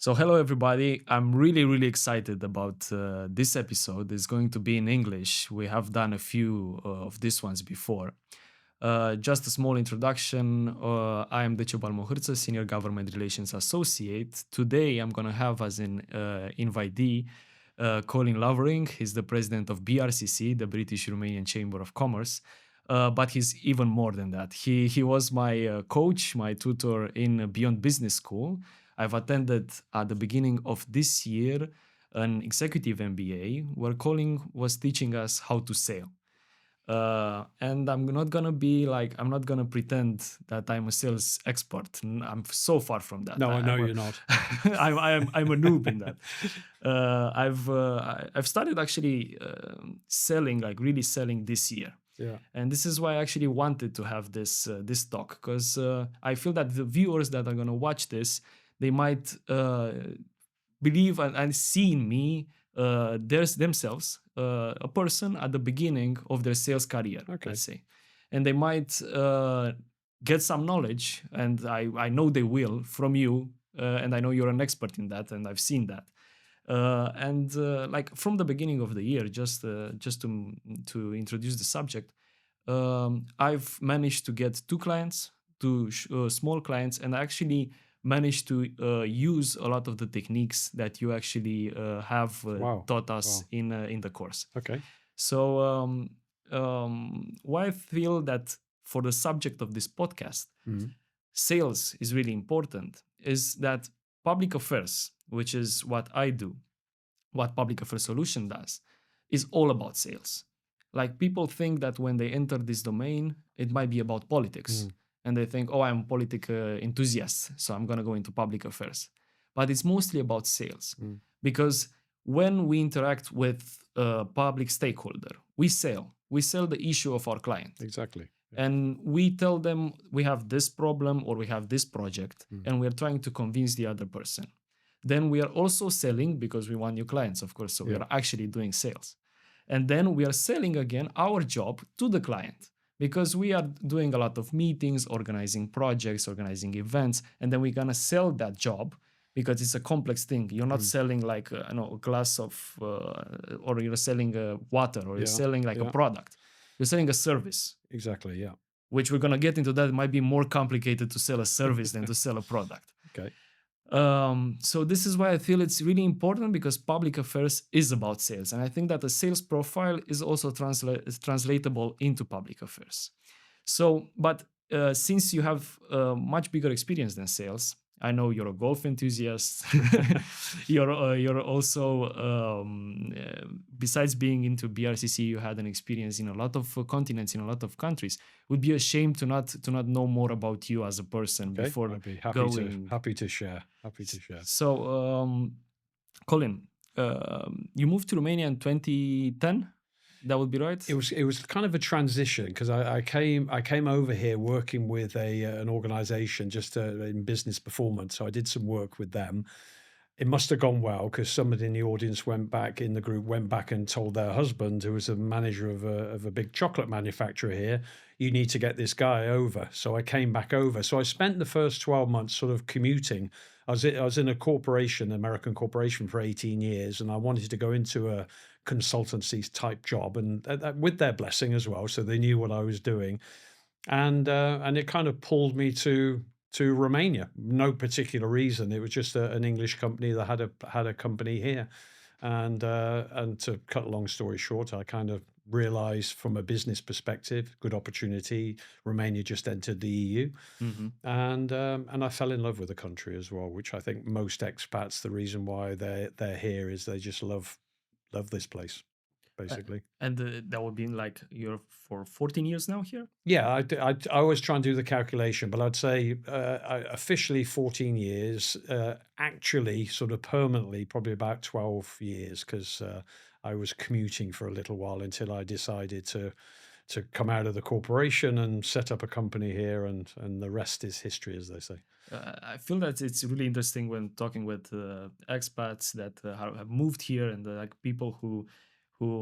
So, hello everybody. I'm really excited about this episode. It's going to be in English. We have done a few of these ones before. Just a small introduction. I am Decebal Mohârță, Senior Government Relations Associate. Today, I'm going to have as an invitee Colin Lovering. He's the president of BRCC, the British-Romanian Chamber of Commerce. But he's even more than that. He was my coach, my tutor in Beyond Business School. I've attended at the beginning of this year an executive MBA where Colin was teaching us how to sell. And I'm not gonna pretend that I'm a sales expert. I'm so far from that. No, I know you're not. I'm a noob in that. I've started actually selling, like really selling this year. Yeah. And this is why I actually wanted to have this talk, because I feel that the viewers that are gonna watch this, they might believe and see in me themselves, a person at the beginning of their sales career, let's say. And they might get some knowledge, and I know they will, from you, and I know you're an expert in that, and I've seen that. Like from the beginning of the year, just to introduce the subject, I've managed to get two small clients, and I actually managed to use a lot of the techniques that you actually have taught us in the course. Okay. So why I feel that for the subject of this podcast, sales is really important is that public affairs, which is what I do, what Public Affairs Solution does, is all about sales. Like people think that when they enter this domain, it might be about politics. And they think, oh, I'm a political enthusiast, so I'm going to go into public affairs. But it's mostly about sales. Because when we interact with a public stakeholder, we sell the issue of our client. Exactly. Yeah. And we tell them we have this problem or we have this project, and we're trying to convince the other person. Then we are also selling because we want new clients, of course. So we are actually doing sales. And then we are selling again our job to the client, because we are doing a lot of meetings, organizing projects, organizing events, and then we're going to sell that job because it's a complex thing. You're not selling like a glass of, or you're selling water, or you're selling like a product. You're selling a service. Exactly, yeah. Which we're going to get into that. It might be more complicated to sell a service than to sell a product. Okay. So this is why I feel it's really important, because public affairs is about sales. And I think that a sales profile is also translatable into public affairs. So, but since you have much bigger experience than sales, I know you're a golf enthusiast. You're also, besides being into BRCC, you had an experience in a lot of continents, in a lot of countries. It would be a shame to not know more about you as a person before I'd be happy to share. So, Colin, you moved to Romania in 2010. That would be right. It was kind of a transition, because I came over here working with an organization just in business performance. So I did some work with them. It must have gone well, because somebody in the audience went back and told their husband, who was a manager of a big chocolate manufacturer here, you need to get this guy over. So I came back over. So I spent the first 12 months sort of commuting. I was in a corporation, American corporation, for 18 years, and I wanted to go into a consultancy type job, and with their blessing as well. So they knew what I was doing, and it kind of pulled me to Romania. No particular reason. It was just an English company that had a company here, and to cut a long story short, I kind of realized from a business perspective, good opportunity. Romania just entered the EU, and I fell in love with the country as well, which I think most expats, the reason why they're here is they just love this place, basically. And that would be like you're for 14 years now here? Yeah, I always try and do the calculation, but I'd say officially 14 years, actually sort of permanently probably about 12 years, because I was commuting for a little while until I decided to come out of the corporation and set up a company here, and the rest is history, as they say. I feel that it's really interesting when talking with expats that have moved here, and like people who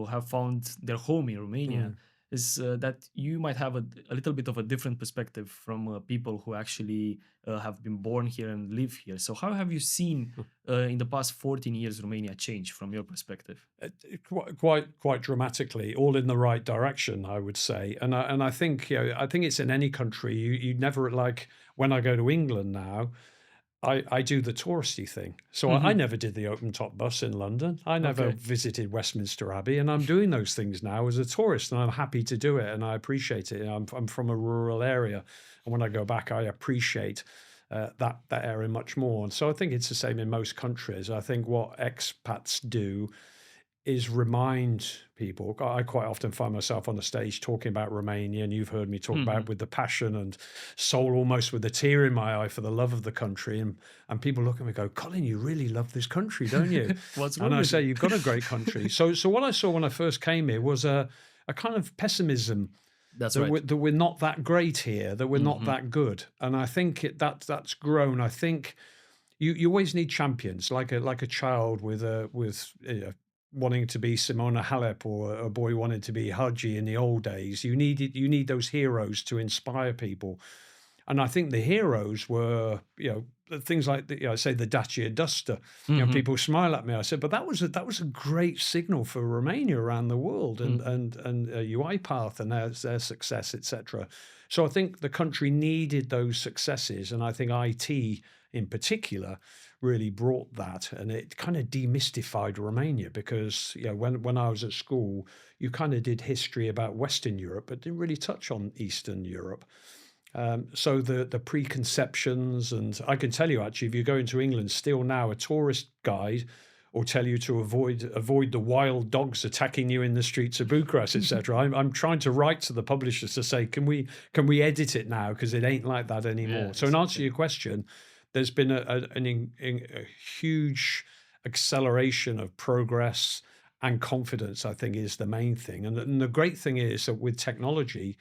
have found their home in Romania. is that you might have a little bit of a different perspective from people who actually have been born here and live here. So, how have you seen in the past 14 years Romania change from your perspective? Quite dramatically, all in the right direction, I would say. And I think, I think it's in any country. You never, like, when I go to England now, I do the touristy thing. So I Hmm. never did the open top bus in London. I never Okay. visited Westminster Abbey, and I'm doing those things now as a tourist, and I'm happy to do it, and I appreciate it. I'm from a rural area, and when I go back, I appreciate that area much more. And so I think it's the same in most countries. I think what expats do is remind people. I quite often find myself on the stage talking about Romania, and you've heard me talk about it Hmm. with the passion and soul, almost with a tear in my eye for the love of the country. And people look at me and go, Colin, you really love this country, don't you? What's And wrong I with say, it? you've got a great country. So what I saw when I first came here was a kind of pessimism That's that right. we're not that great here, that we're not Hmm. that good. And I think that's grown. I think you always need champions, like a child with wanting to be Simona Halep, or a boy wanted to be Haji in the old days. You need those heroes to inspire people. And I think the heroes were, the things like say the Dacia Duster. Hmm. People smile at me. I said, but that was a great signal for Romania around the world, Hmm. and UiPath and their success, etc. So I think the country needed those successes, and I think IT in particular really brought that, and it kind of demystified Romania, because when I was at school, you kind of did history about Western Europe, but didn't really touch on Eastern Europe. So the preconceptions, and I can tell you, actually, if you go into England still now, a tourist guide will tell you to avoid the wild dogs attacking you in the streets of Bucharest, etc. I'm trying to write to the publishers to say, can we edit it now, because it ain't like that Yeah, anymore. So in answer to exactly. your question, there's been a huge acceleration of progress and confidence, I think, is the main thing. And the great thing is that with technology,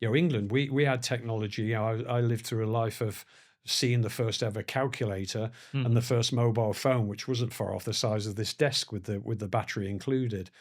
England, we had technology. I lived through a life of seeing the first ever calculator and the Hmm. first mobile phone, which wasn't far off the size of this desk with the battery included.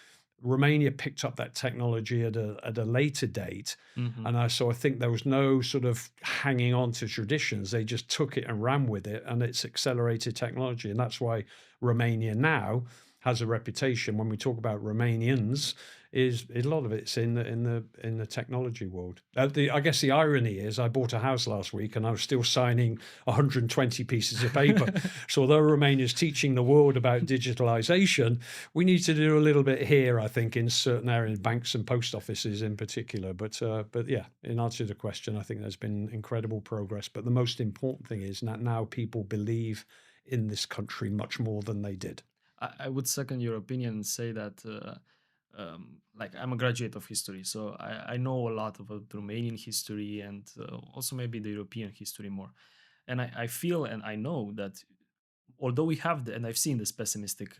Romania picked up that technology at a later date, Hmm. and I think there was no sort of hanging on to traditions. They just took it and ran with it, and it's accelerated technology, and that's why Romania now has a reputation. When we talk about Romanians, is a lot of it's in the technology world. I guess the irony is, I bought a house last week and I was still signing 120 pieces of paper. So although Romania is teaching the world about digitalization, we need to do a little bit here, I think, in certain areas, banks and post offices in particular. But yeah, in answer to the question, I think there's been incredible progress. But the most important thing is that now people believe in this country much more than they did. I would second your opinion and say that, like, I'm a graduate of history, so I know a lot about Romanian history and also maybe the European history more. And I feel and I know that although we have and I've seen this pessimistic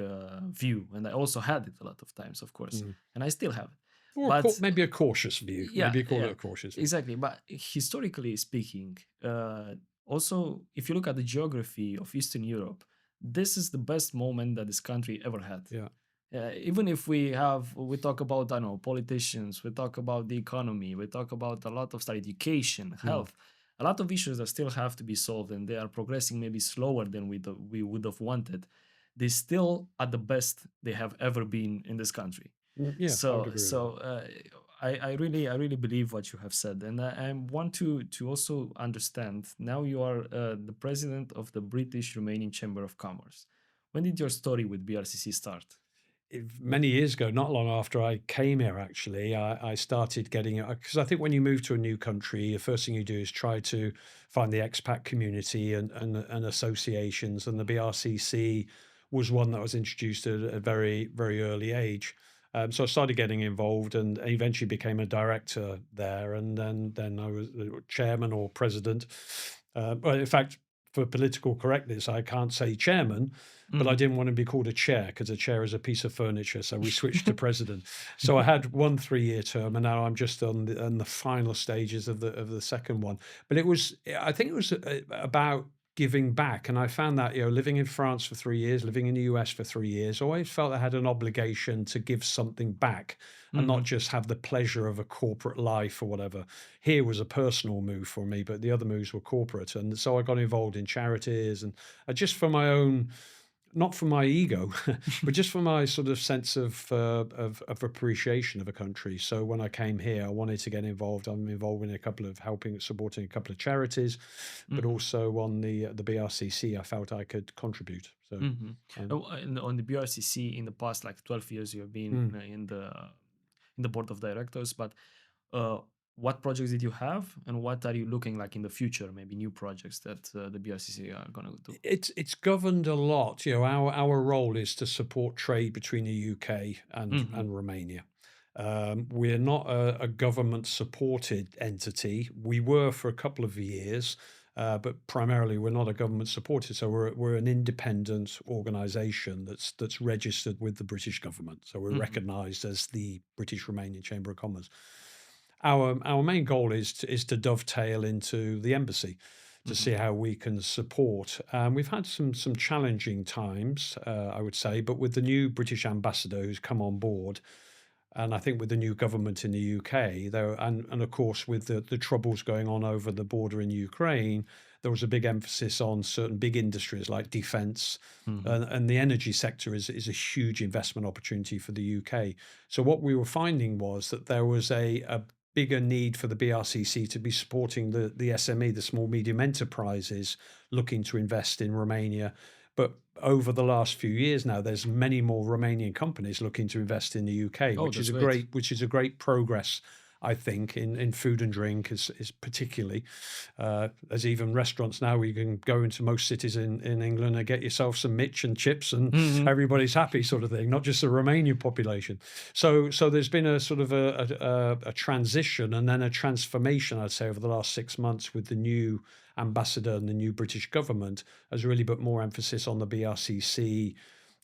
view, and I also had it a lot of times, of course, Mm. and I still have it. Or But maybe a cautious view. yeah, Maybe you call it yeah, a cautious view. exactly. But historically speaking, also, if you look at the geography of Eastern Europe, this is the best moment that this country ever had. Yeah. Even if we talk about, I don't know, politicians, we talk about the economy, we talk about a lot of stuff, education, Mm. health, a lot of issues that still have to be solved, and they are progressing maybe slower than we would have wanted. They still are the best they have ever been in this country. Yeah, I would So agree with that. so I really believe what you have said, and I want to also understand. Now you are the president of the British-Romanian Chamber of Commerce. When did your story with BRCC start? Many years ago, not long after I came here, actually, I started getting it, because I think when you move to a new country, the first thing you do is try to find the expat community and associations, and the BRCC was one that was introduced at a very, very early age. So I started getting involved and eventually became a director there, and then I was chairman or president. Well, in fact, for political correctness, I can't say chairman, but I Mhm. didn't want to be called a chair, because a chair is a piece of furniture. So we switched to president. So I had one 3-year term, and now I'm just on the final stages of the second one. But I think it was about giving back. And I found that, living in France for 3 years, living in the US for 3 years, I always felt I had an obligation to give something back and not Hmm. just have the pleasure of a corporate life or whatever. Here was a personal move for me, but the other moves were corporate. And so I got involved in charities and just for my own, not for my ego, but just for my sort of sense of appreciation of a country. So when I came here, I wanted to get involved. I'm involved in a couple of supporting a couple of charities, but Hmm. also on the BRCC, I felt I could contribute. So, Hmm. um, On the BRCC, in the past like 12 years, you have been mm. in the board of directors. But uh, what projects did you have, and what are you looking like in the future? Maybe new projects that the BRCC are gonna do. It's governed a lot. Our role is to support trade between the UK Hmm. and Romania. We're not a government supported entity. We were for a couple of years, but primarily we're not a government supported. So we're an independent organisation that's registered with the British government. So we're Hmm. recognised as the British-Romanian Chamber of Commerce. Our main goal is to dovetail into the embassy to Hmm. see how we can support. We've had some challenging times, I would say, but with the new British ambassador who's come on board, and I think with the new government in the UK, there and of course with the troubles going on over the border in Ukraine, there was a big emphasis on certain big industries like defence. Hmm. And the energy sector is a huge investment opportunity for the UK. So what we were finding was that there was a bigger need for the BRCC to be supporting the SME, the small medium enterprises looking to invest in Romania. But over the last few years now, there's many more Romanian companies looking to invest in the UK, Oh, which is that's a great. great progress. I think in food and drink is particularly there's even restaurants now where you can go into most cities in England and get yourself some Mitch and chips and Hmm. everybody's happy sort of thing, not just the Romanian population. So there's been a sort of a transition and then a transformation, I'd say, over the last 6 months with the new ambassador and the new British government has really put more emphasis on the BRCC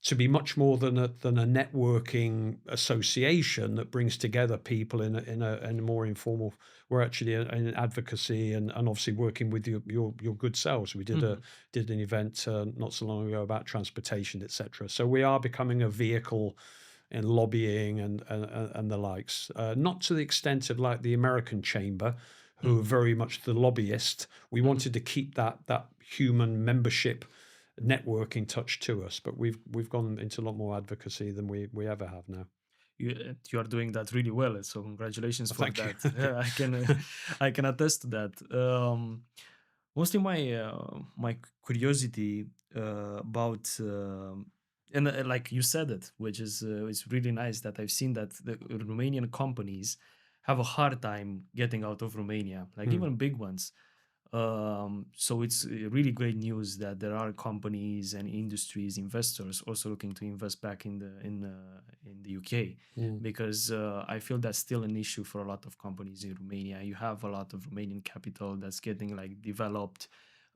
to be much more than a networking association that brings together people in a more informal. We're actually in advocacy and obviously working with your good selves. We Hmm. did an event not so long ago about transportation, etc. So we are becoming a vehicle in lobbying and the likes. Not to the extent of like the American chamber, who are Hmm. very much the lobbyist. We Hmm. wanted to keep that human membership networking touch to us, but we've gone into a lot more advocacy than we ever have now. You are doing that really well. So congratulations for Thank you. that. Thank you. I can I can attest to that. Mostly my curiosity about and like you said it, which is it's really nice that I've seen that the Romanian companies have a hard time getting out of Romania, like Mm, even big ones. So it's really great news that there are companies and industries, investors also looking to invest back in the UK, mm, because I feel that's still an issue for a lot of companies in Romania. You have a lot of Romanian capital that's getting like developed.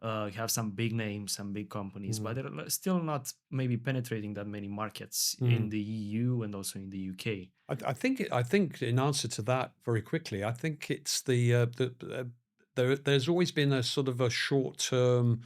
You have some big names, some big companies, but mm, they're still not maybe penetrating that many markets in mm. the EU and also in the UK. I think in answer to that very quickly, I think it's there's always been a sort of a short term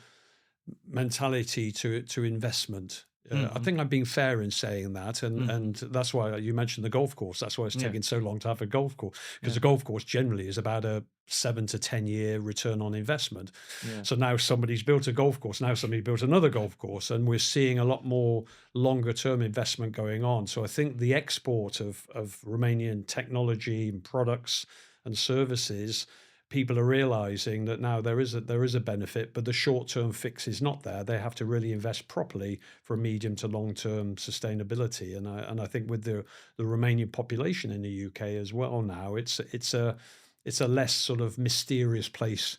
mentality to investment. I Hmm. think I'm being fair in saying that, Hmm. and that's why you mentioned the golf course. That's why it's Yeah, taking so long to have a golf course because yeah, a golf course generally is about a 7 to 10 year return on investment. yeah. So now somebody's built a golf course. Now somebody built another golf course, and we're seeing a lot more longer term investment going on. So I think the export of Romanian technology and products and services, people are realizing that now there is a benefit, but the short term fix is not there. They have to really invest properly for a medium to long term sustainability. And I think with the Romanian population in the UK as well now, it's a less sort of mysterious place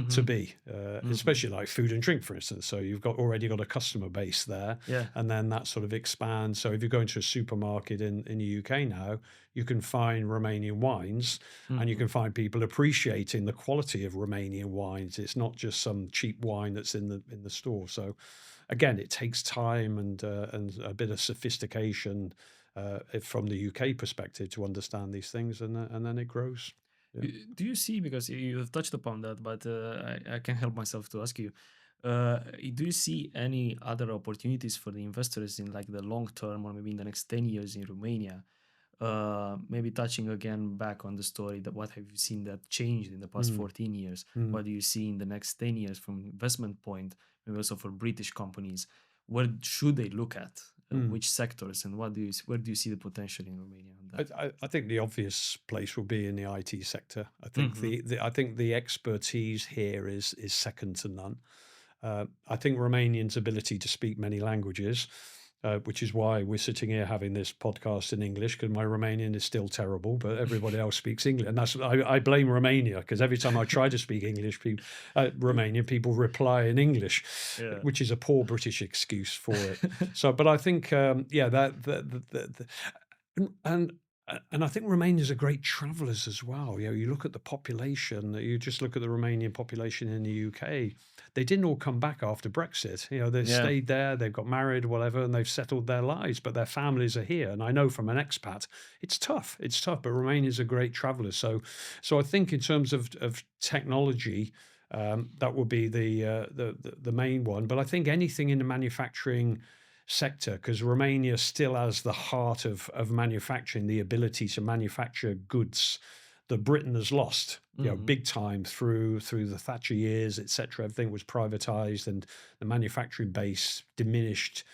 to Hmm. be, Hmm. especially like food and drink, for instance. So you've already got a customer base there, Yeah. and then that sort of expands. So if you go into a supermarket in the UK now, you can find Romanian wines, and you Mhm. can find people appreciating the quality of Romanian wines. It's not just some cheap wine that's in the store. So again, it takes time and a bit of sophistication from the UK perspective to understand these things, and then it grows. Yeah. Do you see, because you've touched upon that, but I can't help myself to ask you, Do you see any other opportunities for the investors in like the long term or maybe in the next 10 years in Romania? Maybe touching again back on the story, that what have you seen that changed in the past Mm, 14 years? mm, What do you see in the next 10 years from investment point, maybe also for British companies? What should they look at? mm. Which sectors, and what do you where do you see the potential in Romania on that? I think the obvious place will be in the IT sector. I think Hmm. I think the expertise here is second to none. I think Romanians' ability to speak many languages, which is why we're sitting here having this podcast in English, because my Romanian is still terrible, but everybody else speaks English, and I blame Romania, because every time I try to speak English, Romanian people reply in English, Yeah. which is a poor British excuse for it. So, but I think yeah, and and I think Romanians are great travelers as well. You know, you look at the population, you just look at the Romanian population in the UK. They didn't all come back after Brexit. You know, they Yeah. stayed there, they've got married, whatever, and they've settled their lives, but their families are here. And I know from an expat, it's tough. It's tough, but Romanians are great travelers. So I think in terms of technology, that would be the main one. But I think anything in the manufacturing sector, because Romania still has the heart of manufacturing, the ability to manufacture goods that Britain has lost, you know, Hmm. big time through the Thatcher years, etc. Everything was privatized, and the manufacturing base diminished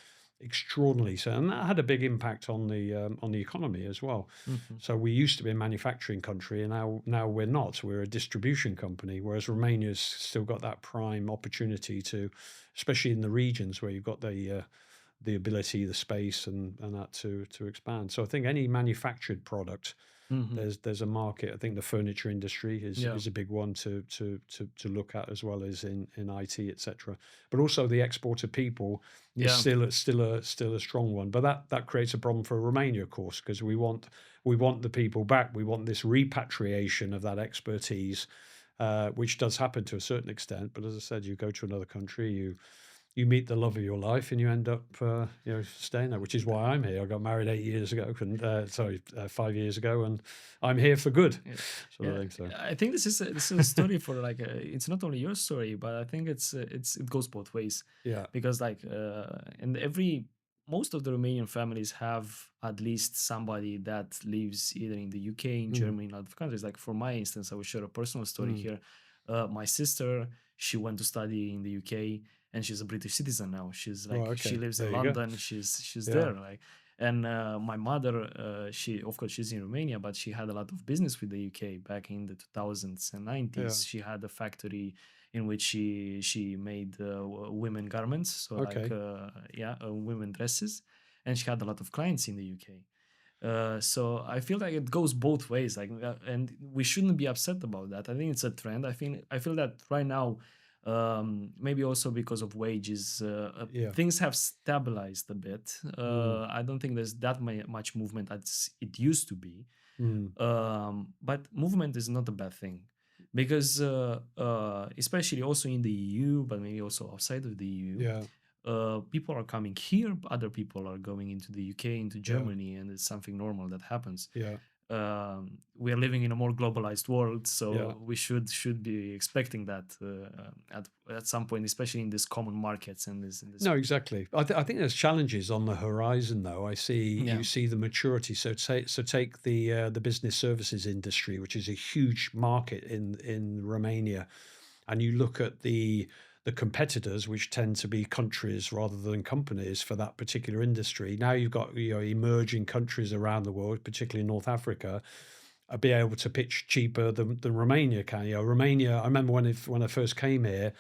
extraordinarily. So, and that had a big impact on the economy as well. Hmm. So we used to be a manufacturing country, and now we're not. We're a distribution company, whereas Romania's still got that prime opportunity to, especially in the regions where you've got the ability, the space, and that to expand. So I think any manufactured product, Hmm. there's a market. I think the furniture industry Yeah. is a big one to look at, as well as in IT, etc. But also the export of people is Yeah. still a strong one. But that creates a problem for Romania, of course, because we want the people back. We want this repatriation of that expertise, which does happen to a certain extent. But as I said, you go to another country, you meet the love of your life, and you end up you know, staying there, which is why I'm here. I got married 8 years ago, and 5 years ago, and I'm here for good, Yeah, sort of yeah. thing. So I think this is a story for like it's not only your story, but I think it goes both ways, yeah. because like and every most of the Romanian families have at least somebody that lives either in the UK, in Mm, Germany, in other countries. Like for my instance, I will share a personal story mm. here. My sister, she went to study in the UK, and she's a British citizen now. She's Right, like she okay, lives in there you go. London. She's Yeah, there, like. And my mother, she of course she's in Romania, but she had a lot of business with the UK back in the 2000s and yeah. 90s. She had a factory in which she made women garments, so like Okay. yeah, women dresses, and she had a lot of clients in the UK. So I feel like it goes both ways, like, and we shouldn't be upset about that. I think it's a trend. I feel that right now, maybe also because of wages, Yeah. things have stabilized a bit. Mm, I don't think there's that much movement as it used to be. mm. But movement is not a bad thing, because especially also in the EU, but maybe also outside of the EU, Yeah, people are coming here, other people are going into the UK, into yeah, Germany, and it's something normal that happens. yeah, We are living in a more globalized world, yeah. so we should be expecting that at some point, especially in these common markets and this in this. No, exactly. I think there's challenges on the horizon, though. You Yeah. see the maturity. So take the business services industry, which is a huge market in Romania, and you look at the competitors, which tend to be countries rather than companies for that particular industry. Now you've got, you know, emerging countries around the world, particularly North Africa, be able to pitch cheaper than Romania can. You know, Romania. I remember when I first came here,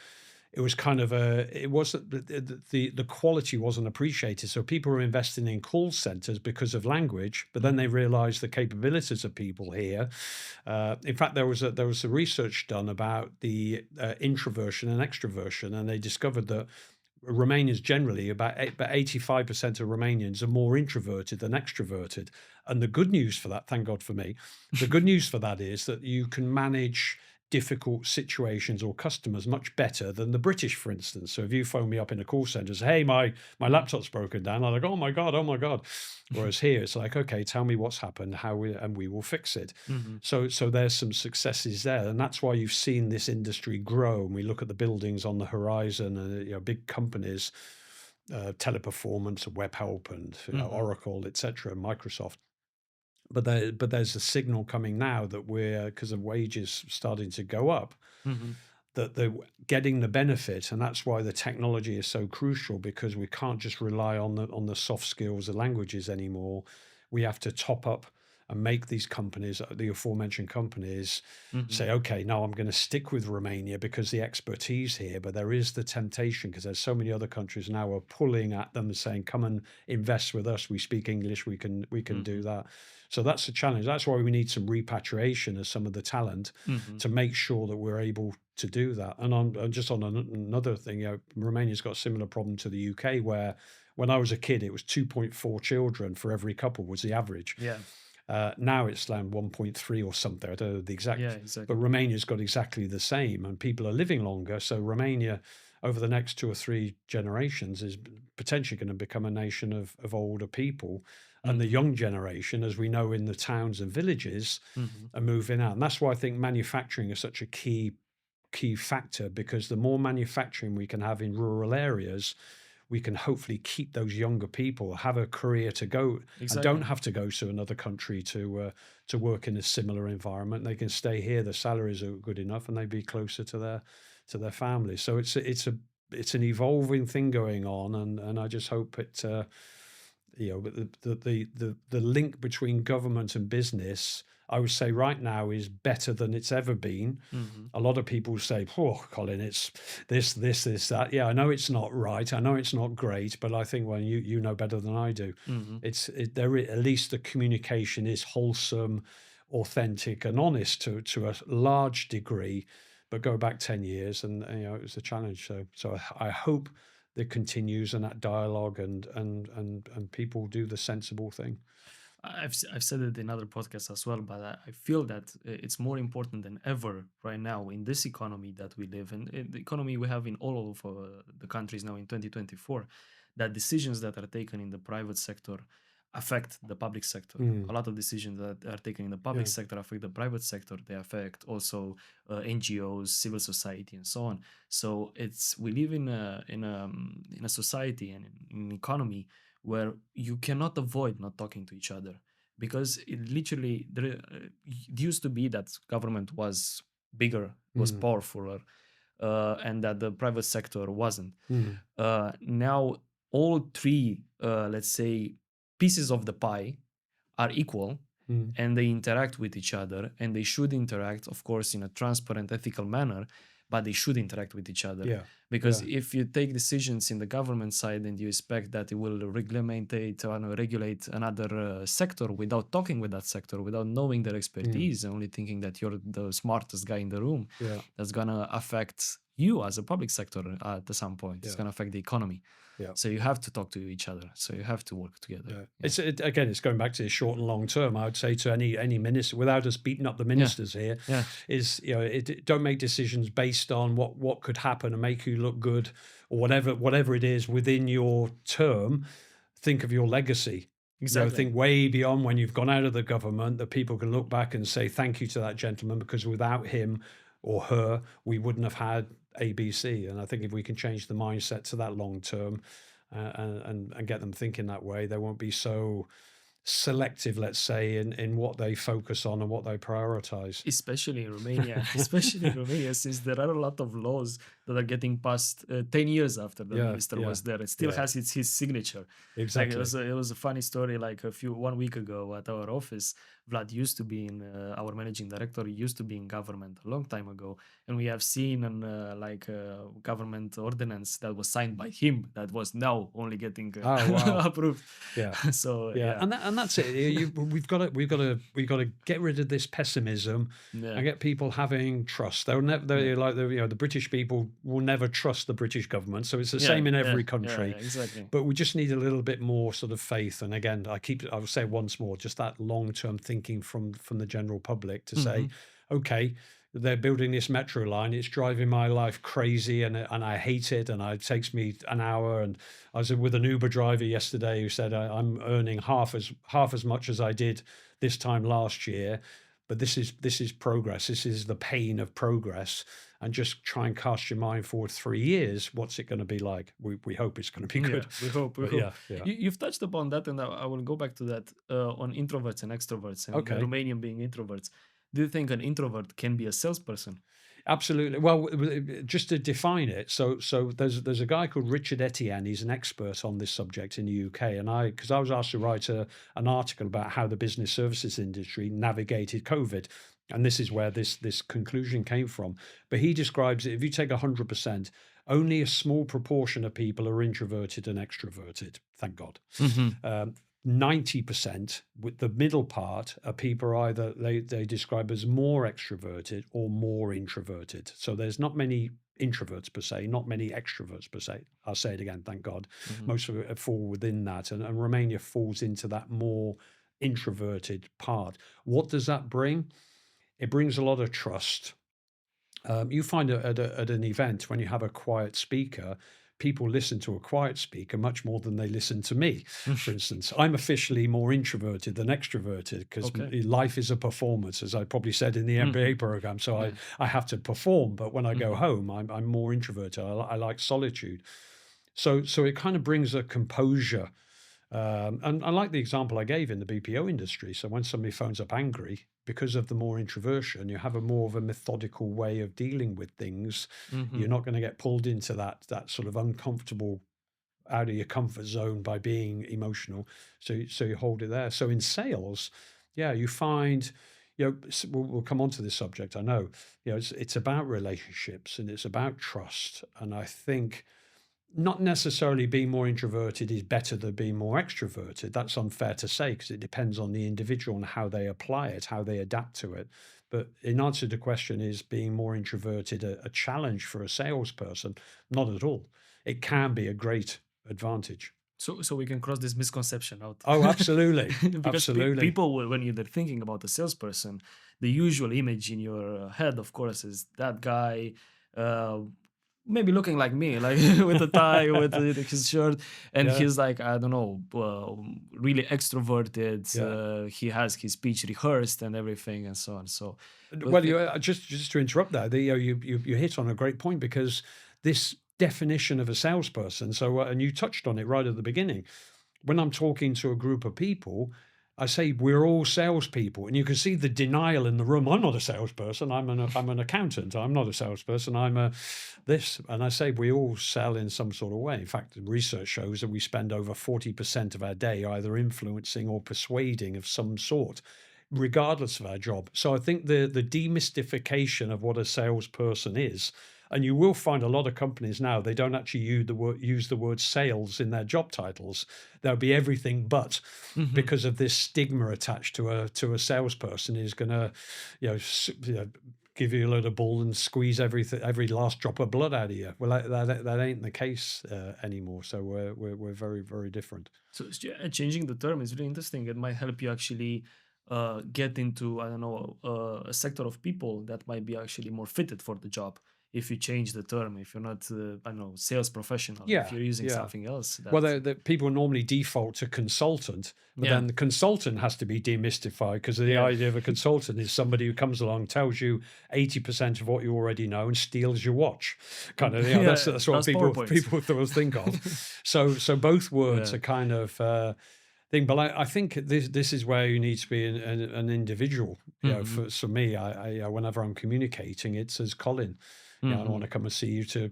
it was kind of it wasn't the quality wasn't appreciated. So people were investing in call centers because of language, but then they Hmm. realized the capabilities of people here. In fact, there was a research done about the introversion and extroversion, and they discovered that Romanians generally, about 85% of Romanians are more introverted than extroverted. And the good news for that, thank God for me, the good news for that is that you can manage difficult situations or customers much better than the British, for instance. So if you phone me up in a call center and say, hey, my laptop's broken down, I'm like, oh my God, oh my God. Whereas here it's like, okay, tell me what's happened, and we will fix it. Mhm. So there's some successes there. And that's why you've seen this industry grow. And we look at the buildings on the horizon and big companies, Teleperformance, Webhelp, and Mhm. Oracle, etc., Microsoft. But there's a signal coming now that we're, because of wages starting to go up, Mhm. that they're getting the benefit, and that's why the technology is so crucial, because we can't just rely on the soft skills, the languages anymore. We have to top up and make these companies, the aforementioned companies, Mhm. say, okay, no, I'm going to stick with Romania because the expertise here, but there is the temptation, because there's so many other countries now are pulling at them and saying, come and invest with us. We speak English. We can do Mhm. that. So that's the challenge. That's why we need some repatriation of some of the talent Mhm. to make sure that we're able to do that. And on just on another thing, Romania's got a similar problem to the UK, where when I was a kid, it was 2.4 children for every couple was the average. Yeah. Now it's around 1.3 or something. I don't know the Yeah, exact, but exactly. Romania's got exactly the same, and people are living longer. So Romania, over the next 2 or 3 generations, is potentially going to become a nation of older people. And the Mhm. young generation, as we know in the towns and villages, Mhm. are moving out. And that's why I think manufacturing is such a key factor, because the more manufacturing we can have in rural areas, we can hopefully keep those younger people, have a career to go, and don't Exactly. have to go to another country to work in a similar environment. They can stay here. The salaries are good enough, and they be closer to their families. So it's an evolving thing going on, and I just hope but the link between government and business, I would say right now, is better than it's ever been. Mhm. A lot of people say, "Oh, Colin, it's this, that." Yeah, I know it's not right. I know it's not great, but I think, well, you know better than I do. Mhm. At least the communication is wholesome, authentic, and honest to a large degree. But go back 10 years, and it was a challenge. So I hope that continues, and that dialogue, and people do the sensible thing. I've said it in other podcasts as well, but I feel that it's more important than ever right now in this economy that we live in the economy we have in all of the countries now in 2024, that decisions that are taken in the private sector affect the public sector. Mm, A lot of decisions that are taken in the public yeah. sector affect the private sector. They affect also NGOs, civil society, and so on. So we live in a society and in an economy where you cannot avoid not talking to each other, because it used to be that government was bigger, was Mm, powerful, and that the private sector wasn't. mm, Now all three, let's say, pieces of the pie are equal, mm. and they interact with each other, and they should interact, of course, in a transparent, ethical manner, but they should interact with each other. Yeah, Because yeah. if you take decisions in the government side and you expect that it will regulate another sector without talking with that sector, without knowing their Mm, expertise, only thinking that you're the smartest guy in the room, yeah, that's gonna affect you as a public sector at some point. It's yeah, gonna affect the economy. yeah. So you have to talk to each other. So you have to work together. Yeah, Yeah. again, it's going back to the short and long term. I would say to any minister, without us beating up the Yeah. ministers here, Yeah. is don't make decisions based on what could happen and make you look good, or whatever it is within your term. Think of your legacy. Exactly. Think way beyond when you've gone out of the government, that people can look back and say thank you to that gentleman, because without him or her, we wouldn't have had ABC. And I think if we can change the mindset to that long term, and get them thinking that way, they won't be so selective, let's say, in what they focus on and what they prioritize. Especially in Romania, especially in Romania, since there are a lot of laws that are getting passed 10 years after the Yeah, minister yeah, was there. It still yeah, has his signature. Like exactly. it was a funny story. Like 1 week ago at our office, Vlad used to be in our managing director. He used to be in government a long time ago, and we have seen an government ordinance that was signed by him that was now only getting Oh wow. approved. Yeah. So Yeah, yeah, and that's it. We've got to get rid of this pessimism yeah, and get people having trust. They'll never, yeah, the British people will never trust the British government. So it's the yeah, same in yeah, every yeah, country. yeah, exactly. But we just need a little bit more sort of faith. And again, I'll say it once more, just that long term thinking from the general public to say, Hmm. okay, they're building this metro line. It's driving my life crazy, and I hate it. And it takes me an hour. And I was with an Uber driver yesterday who said I'm earning half as much as I did this time last year. But this is progress. This is the pain of progress. And just try and cast your mind forward 3 years. What's it going to be like? We hope it's going to be Yeah, good. we hope. We But hope. yeah, yeah. You've touched upon that, and I will go back to that on introverts and extroverts, and Okay. Romanian being introverts. Do you think an introvert can be a salesperson? Absolutely. Well, just to define it, so there's a guy called Richard Etienne. He's an expert on this subject in the UK, and because I was asked to write an article about how the business services industry navigated COVID, and this is where this conclusion came from. But he describes it: if you take 100%, only a small proportion of people are introverted and extroverted. Thank God. Hmm. Um, 90% with the middle part are people are either they describe as more extroverted or more introverted. So there's not many introverts per se, not many extroverts per se. I'll say it again, thank God. Hmm. Most of it fall within that. And Romania falls into that more introverted part. What does that bring? It brings a lot of trust. You find at an event when you have a quiet speaker, people listen to a quiet speaker much more than they listen to me. For instance, I'm officially more introverted than extroverted because Okay. life is a performance, as I probably said in the Hmm. MBA program. So Yeah. I have to perform, but when I go Hmm. home, I'm more introverted. I like solitude. So it kind of brings a composure. And I like the example I gave in the BPO industry. So when somebody phones up angry, because of the more introversion, you have a more of a methodical way of dealing with things. Hmm. You're not going to get pulled into that sort of uncomfortable out of your comfort zone by being emotional. So you hold it there. So in sales, yeah, you find, we'll come on to this subject. I know, it's about relationships and it's about trust. And I think not necessarily being more introverted is better than being more extroverted. That's unfair to say because it depends on the individual and how they apply it, how they adapt to it. But in answer to the question, is being more introverted a challenge for a salesperson? Not at all. It can be a great advantage. So we can cross this misconception out. Oh, absolutely. Because Absolutely. people when you're thinking about a salesperson, the usual image in your head, of course, is that guy, uh, maybe looking like me, like with a tie, with his shirt, and Yeah. he's like, I don't know, really extroverted. Yeah. He has his speech rehearsed and everything, and so on. So, but Well, just to interrupt there, you hit on a great point because this definition of a salesperson. So, and you touched on it right at the beginning. When I'm talking to a group of people, I say we're all salespeople, and you can see the denial in the room. I'm not a salesperson. I'm an accountant. I'm not a salesperson. I'm a this, and I say we all sell in some sort of way. In fact, the research shows that we spend over 40% of our day either influencing or persuading of some sort, regardless of our job. So I think the demystification of what a salesperson is, and you will find a lot of companies now, they don't actually use the word sales in their job titles. There'll be everything but, Mhm. because of this stigma attached to a salesperson is going to, give you a load of bull and squeeze every last drop of blood out of you. Well, that ain't the case anymore. So we're very, very different. So changing the term is really interesting. It might help you actually get into, I don't know, a sector of people that might be actually more fitted for the job if you change the term. If you're not, I don't know, sales professional, if Yeah, you're using yeah. something else Well, that, the people normally default to consultant, but yeah, then the consultant has to be demystified because the yeah, idea of a consultant is somebody who comes along, tells you 80% of what you already know, and steals your watch. Kind of, yeah, that's what that's people PowerPoint. people think of. So both words Yeah. are kind of thing, but I think this is where you need to be an individual. Hmm. For me, whenever I'm communicating, it's as Colin. I want Hmm. to come and see you to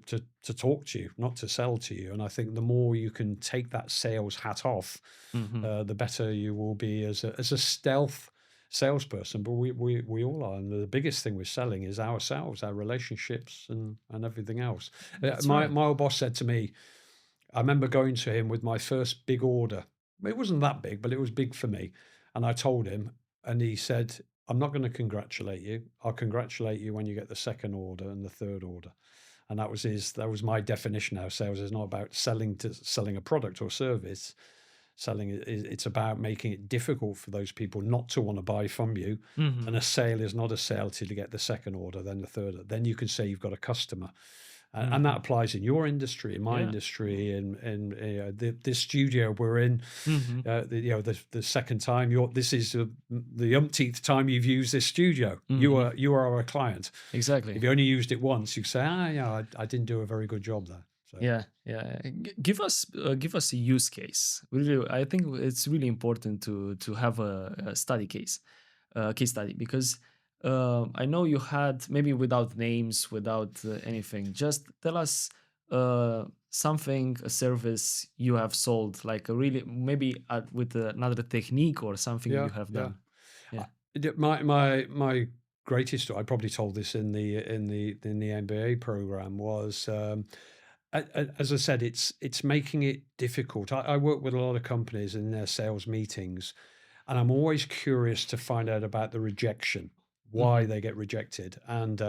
talk to you, not to sell to you. And I think the more you can take that sales hat off, Hmm. the better you will be as a stealth salesperson. But we all are, and the biggest thing we're selling is ourselves, our relationships, and everything else. That's My right. my old boss said to me, I remember going to him with my first big order. It wasn't that big, but it was big for me. And I told him, and he said, I'm not going to congratulate you. I'll congratulate you when you get the second order and the third order. And that was my definition of sales. It's not about selling a product or service. Selling it's about making it difficult for those people not to want to buy from you. And Mhm. a sale is not a sale till you get the second order, then the third. Then you can say you've got a customer. And that Mhm. applies in your industry, in my Yeah. industry, in this studio we're in. Mhm. The second time this is the umpteenth time you've used this studio. Mhm. You are a client. Exactly. If you only used it once, you say, yeah, I didn't do a very good job there. So Yeah, yeah. Give us a use case. Really, I think it's really important to have a study case, case study, because I know you had, maybe without names, without anything. Just tell us something, a service you have sold, like a really, maybe with another technique or something you yeah, have yeah. done. Yeah. My greatest. I probably told this in the MBA program was. As I said, it's making it difficult. I work with a lot of companies in their sales meetings, and I'm always curious to find out about the rejection, why Mm-hmm. they get rejected, and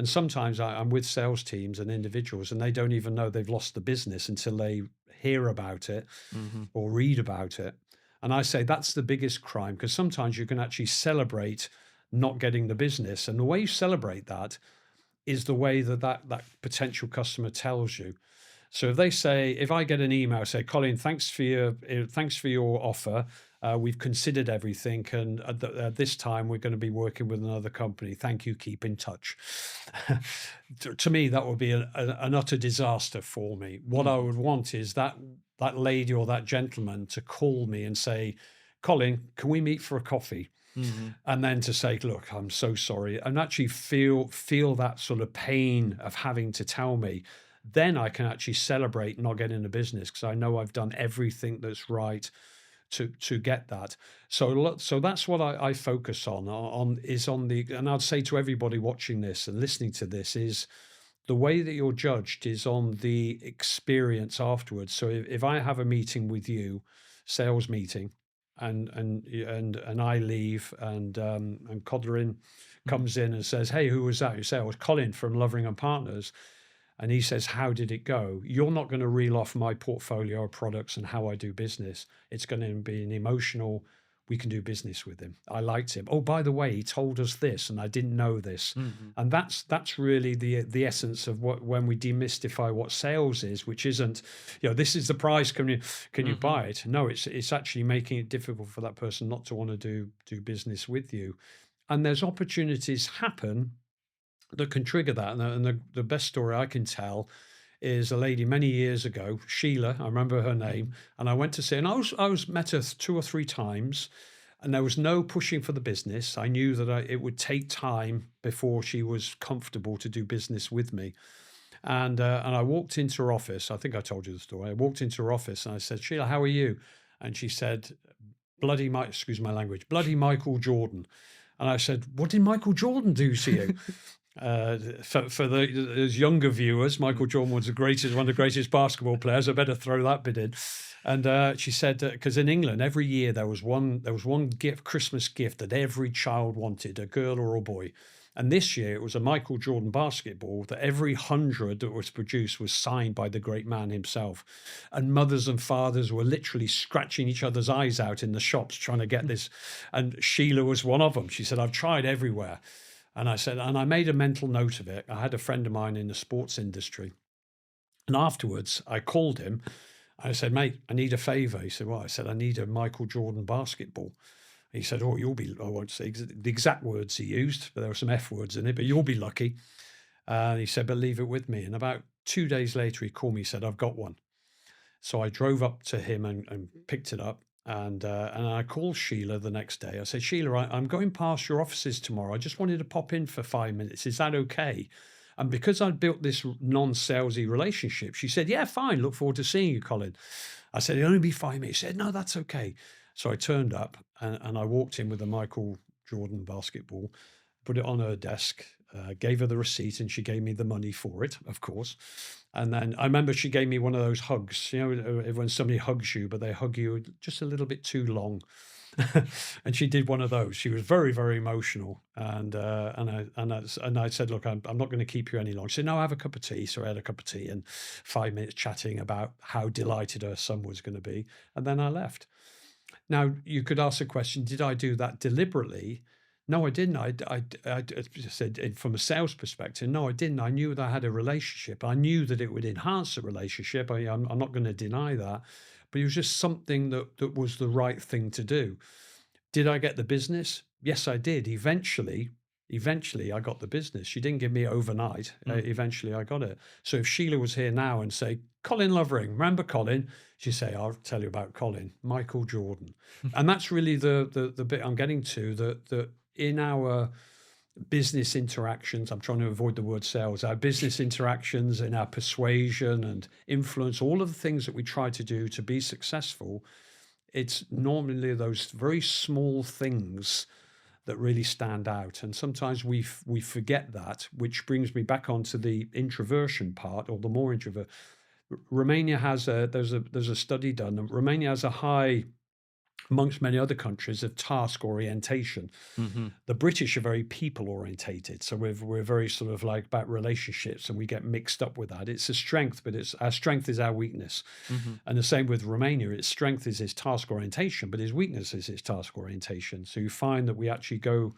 sometimes I'm with sales teams and individuals, and they don't even know they've lost the business until they hear about it Mm-hmm. or read about it. And I say that's the biggest crime, because sometimes you can actually celebrate not getting the business, and the way you celebrate that is the way that potential customer tells you. So if they say, if I get an email, say, Colin, thanks for your offer. We've considered everything, and at this time we're going to be working with another company. Thank you. Keep in touch. To me, that would be an utter disaster for me. What I Mm-hmm. would want is that lady or that gentleman to call me and say, Colin, can we meet for a coffee? Mm-hmm. And then to say, look, I'm so sorry, and actually feel that sort of pain of having to tell me, then I can actually celebrate not getting a business, because I know I've done everything that's right to get that. So that's what I focus on is on the, and I'd say to everybody watching this and listening to this, is the way that you're judged is on the experience afterwards. So if I have a meeting with you, sales meeting, and I leave, and Codrin comes in and says, "Hey, who was that?" You say, "Oh, it was Colin from Lovering and Partners." And he says, "How did it go?" You're not going to reel off my portfolio of products and how I do business. It's going to be an emotional, we can do business with him. I liked him. Oh, by the way, he told us this and I didn't know this. Mm-hmm. And that's really the essence of what, when we demystify what sales is, which isn't, this is the price, can you Mm-hmm. buy it? No, it's actually making it difficult for that person not to want to do business with you. And there's opportunities happen that can trigger that. And the best story I can tell is a lady many years ago, Sheila. I remember her Mm-hmm. name, and I went to see, and I was met her 2 or 3 times, and there was no pushing for the business. I knew that it would take time before she was comfortable to do business with me. And I walked into her office. I think I told you the story. I walked into her office and I said, Sheila, how are you? And she said, bloody Mike, excuse my language, bloody Michael Jordan. And I said, what did Michael Jordan do to you? For those younger viewers, Michael Jordan was one of the greatest basketball players. I better throw that bit in. And she said, because in England every year there was one gift, Christmas gift, that every child wanted, a girl or a boy. And this year it was a Michael Jordan basketball that every 100 that was produced was signed by the great man himself. And mothers and fathers were literally scratching each other's eyes out in the shops trying to get this. And Sheila was one of them. She said, I've tried everywhere. And I said, and I made a mental note of it. I had a friend of mine in the sports industry. And afterwards, I called him. I said, mate, I need a favor. He said, what? I said, I need a Michael Jordan basketball. He said, oh, I won't say the exact words he used, but there were some F words in it, but you'll be lucky. And he said, but leave it with me. And about 2 days later, he called me, he said, I've got one. So I drove up to him and picked it up. And I called Sheila the next day. I said, Sheila, I'm going past your offices tomorrow. I just wanted to pop in for 5 minutes. Is that okay? And because I'd built this non-salesy relationship, she said, yeah, fine. Look forward to seeing you, Colin. I said, it'll only be 5 minutes. She said, no, that's okay. So I turned up and I walked in with a Michael Jordan basketball, put it on her desk, gave her the receipt, and she gave me the money for it, of course. And then I remember she gave me one of those hugs, when somebody hugs you, but they hug you just a little bit too long. And she did one of those. She was very, very emotional, and I said, "Look, I'm not going to keep you any longer." She said, "No, have a cup of tea." So I had a cup of tea and 5 minutes chatting about how delighted her son was going to be, and then I left. Now, you could ask the question, did I do that deliberately? No, I didn't. I just said from a sales perspective, no, I didn't. I knew that I had a relationship. I knew that it would enhance the relationship. I'm not going to deny that, but it was just something that was the right thing to do. Did I get the business? Yes, I did. Eventually, I got the business. She didn't give me it overnight. Mm. Eventually, I got it. So if Sheila was here now and say, Colin Lovering, remember Colin? She'd say, I'll tell you about Colin, Michael Jordan. And that's really the bit I'm getting to, that in our business interactions, I'm trying to avoid the word sales, our business interactions and our persuasion and influence, all of the things that we try to do to be successful, it's normally those very small things that really stand out. And sometimes we forget that, which brings me back onto the introversion part, or the more introvert. Romania has there's a study done, and Romania has a high, amongst many other countries, of task orientation. Hmm. The British are very people orientated, so we're very sort of like about relationships, and we get mixed up with that. It's a strength, but it's our strength is our weakness. Hmm. And the same with Romania. Its strength is its task orientation, but his weakness is its task orientation. So you find that we actually go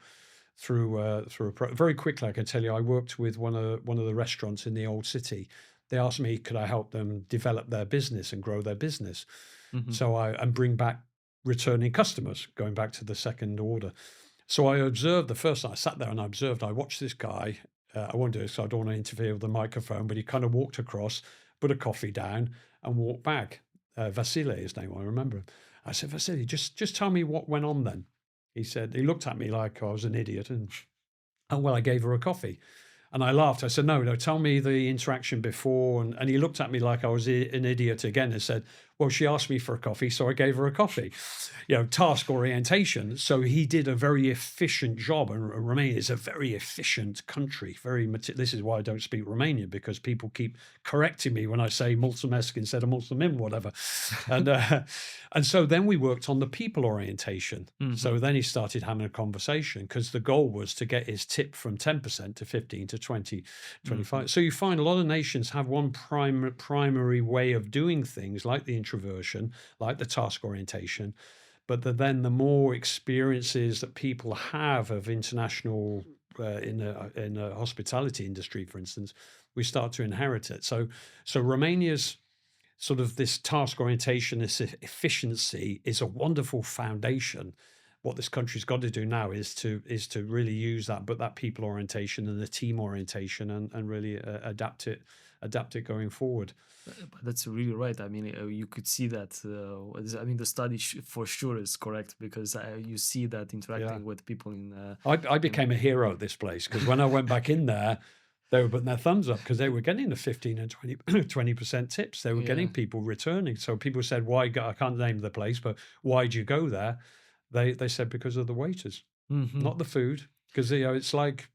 very quickly. I can tell you, I worked with one of the restaurants in the old city. They asked me, could I help them develop their business and grow their business? Hmm. So and bring back returning customers, going back to the second order. So I observed the first night. I sat there and I observed. I watched this guy. I won't do it, so I don't want to interfere with the microphone. But he kind of walked across, put a coffee down, and walked back. Vasily, his name, I remember him. I said, Vasily, just tell me what went on then. He said, he looked at me like I was an idiot, and well, I gave her a coffee. And I laughed. I said, no, tell me the interaction before. And he looked at me like I was an idiot again and said, well, she asked me for a coffee, so I gave her a coffee. Task orientation. So he did a very efficient job. And Romania is a very efficient country. This is why I don't speak Romanian, because people keep correcting me when I say mulțumesc instead of mulțumim, whatever. And so then we worked on the people orientation. Hmm. So then he started having a conversation, because the goal was to get his tip from 10% to 15 to 20, 25. Hmm. So you find a lot of nations have one primary way of doing things, like the introversion, like the task orientation, but then the more experiences that people have of international in the hospitality industry, for instance, we start to inherit it. So Romania's sort of this task orientation, this efficiency, is a wonderful foundation. What this country's got to do now is to really use that, but that people orientation and the team orientation, and really adapt it going forward. But that's really right. I mean, you could see that. I mean, the study for sure is correct, because you see that Yeah, interacting with people in. I In became a hero at this place, because when I went back in there, they were putting their thumbs up, because they were getting the 15 and 20% tips. They were yeah. getting people returning. So people said, "Why go?" I can't name the place, but why'd you go there? They said because of the waiters, Hmm. not the food. Because it's like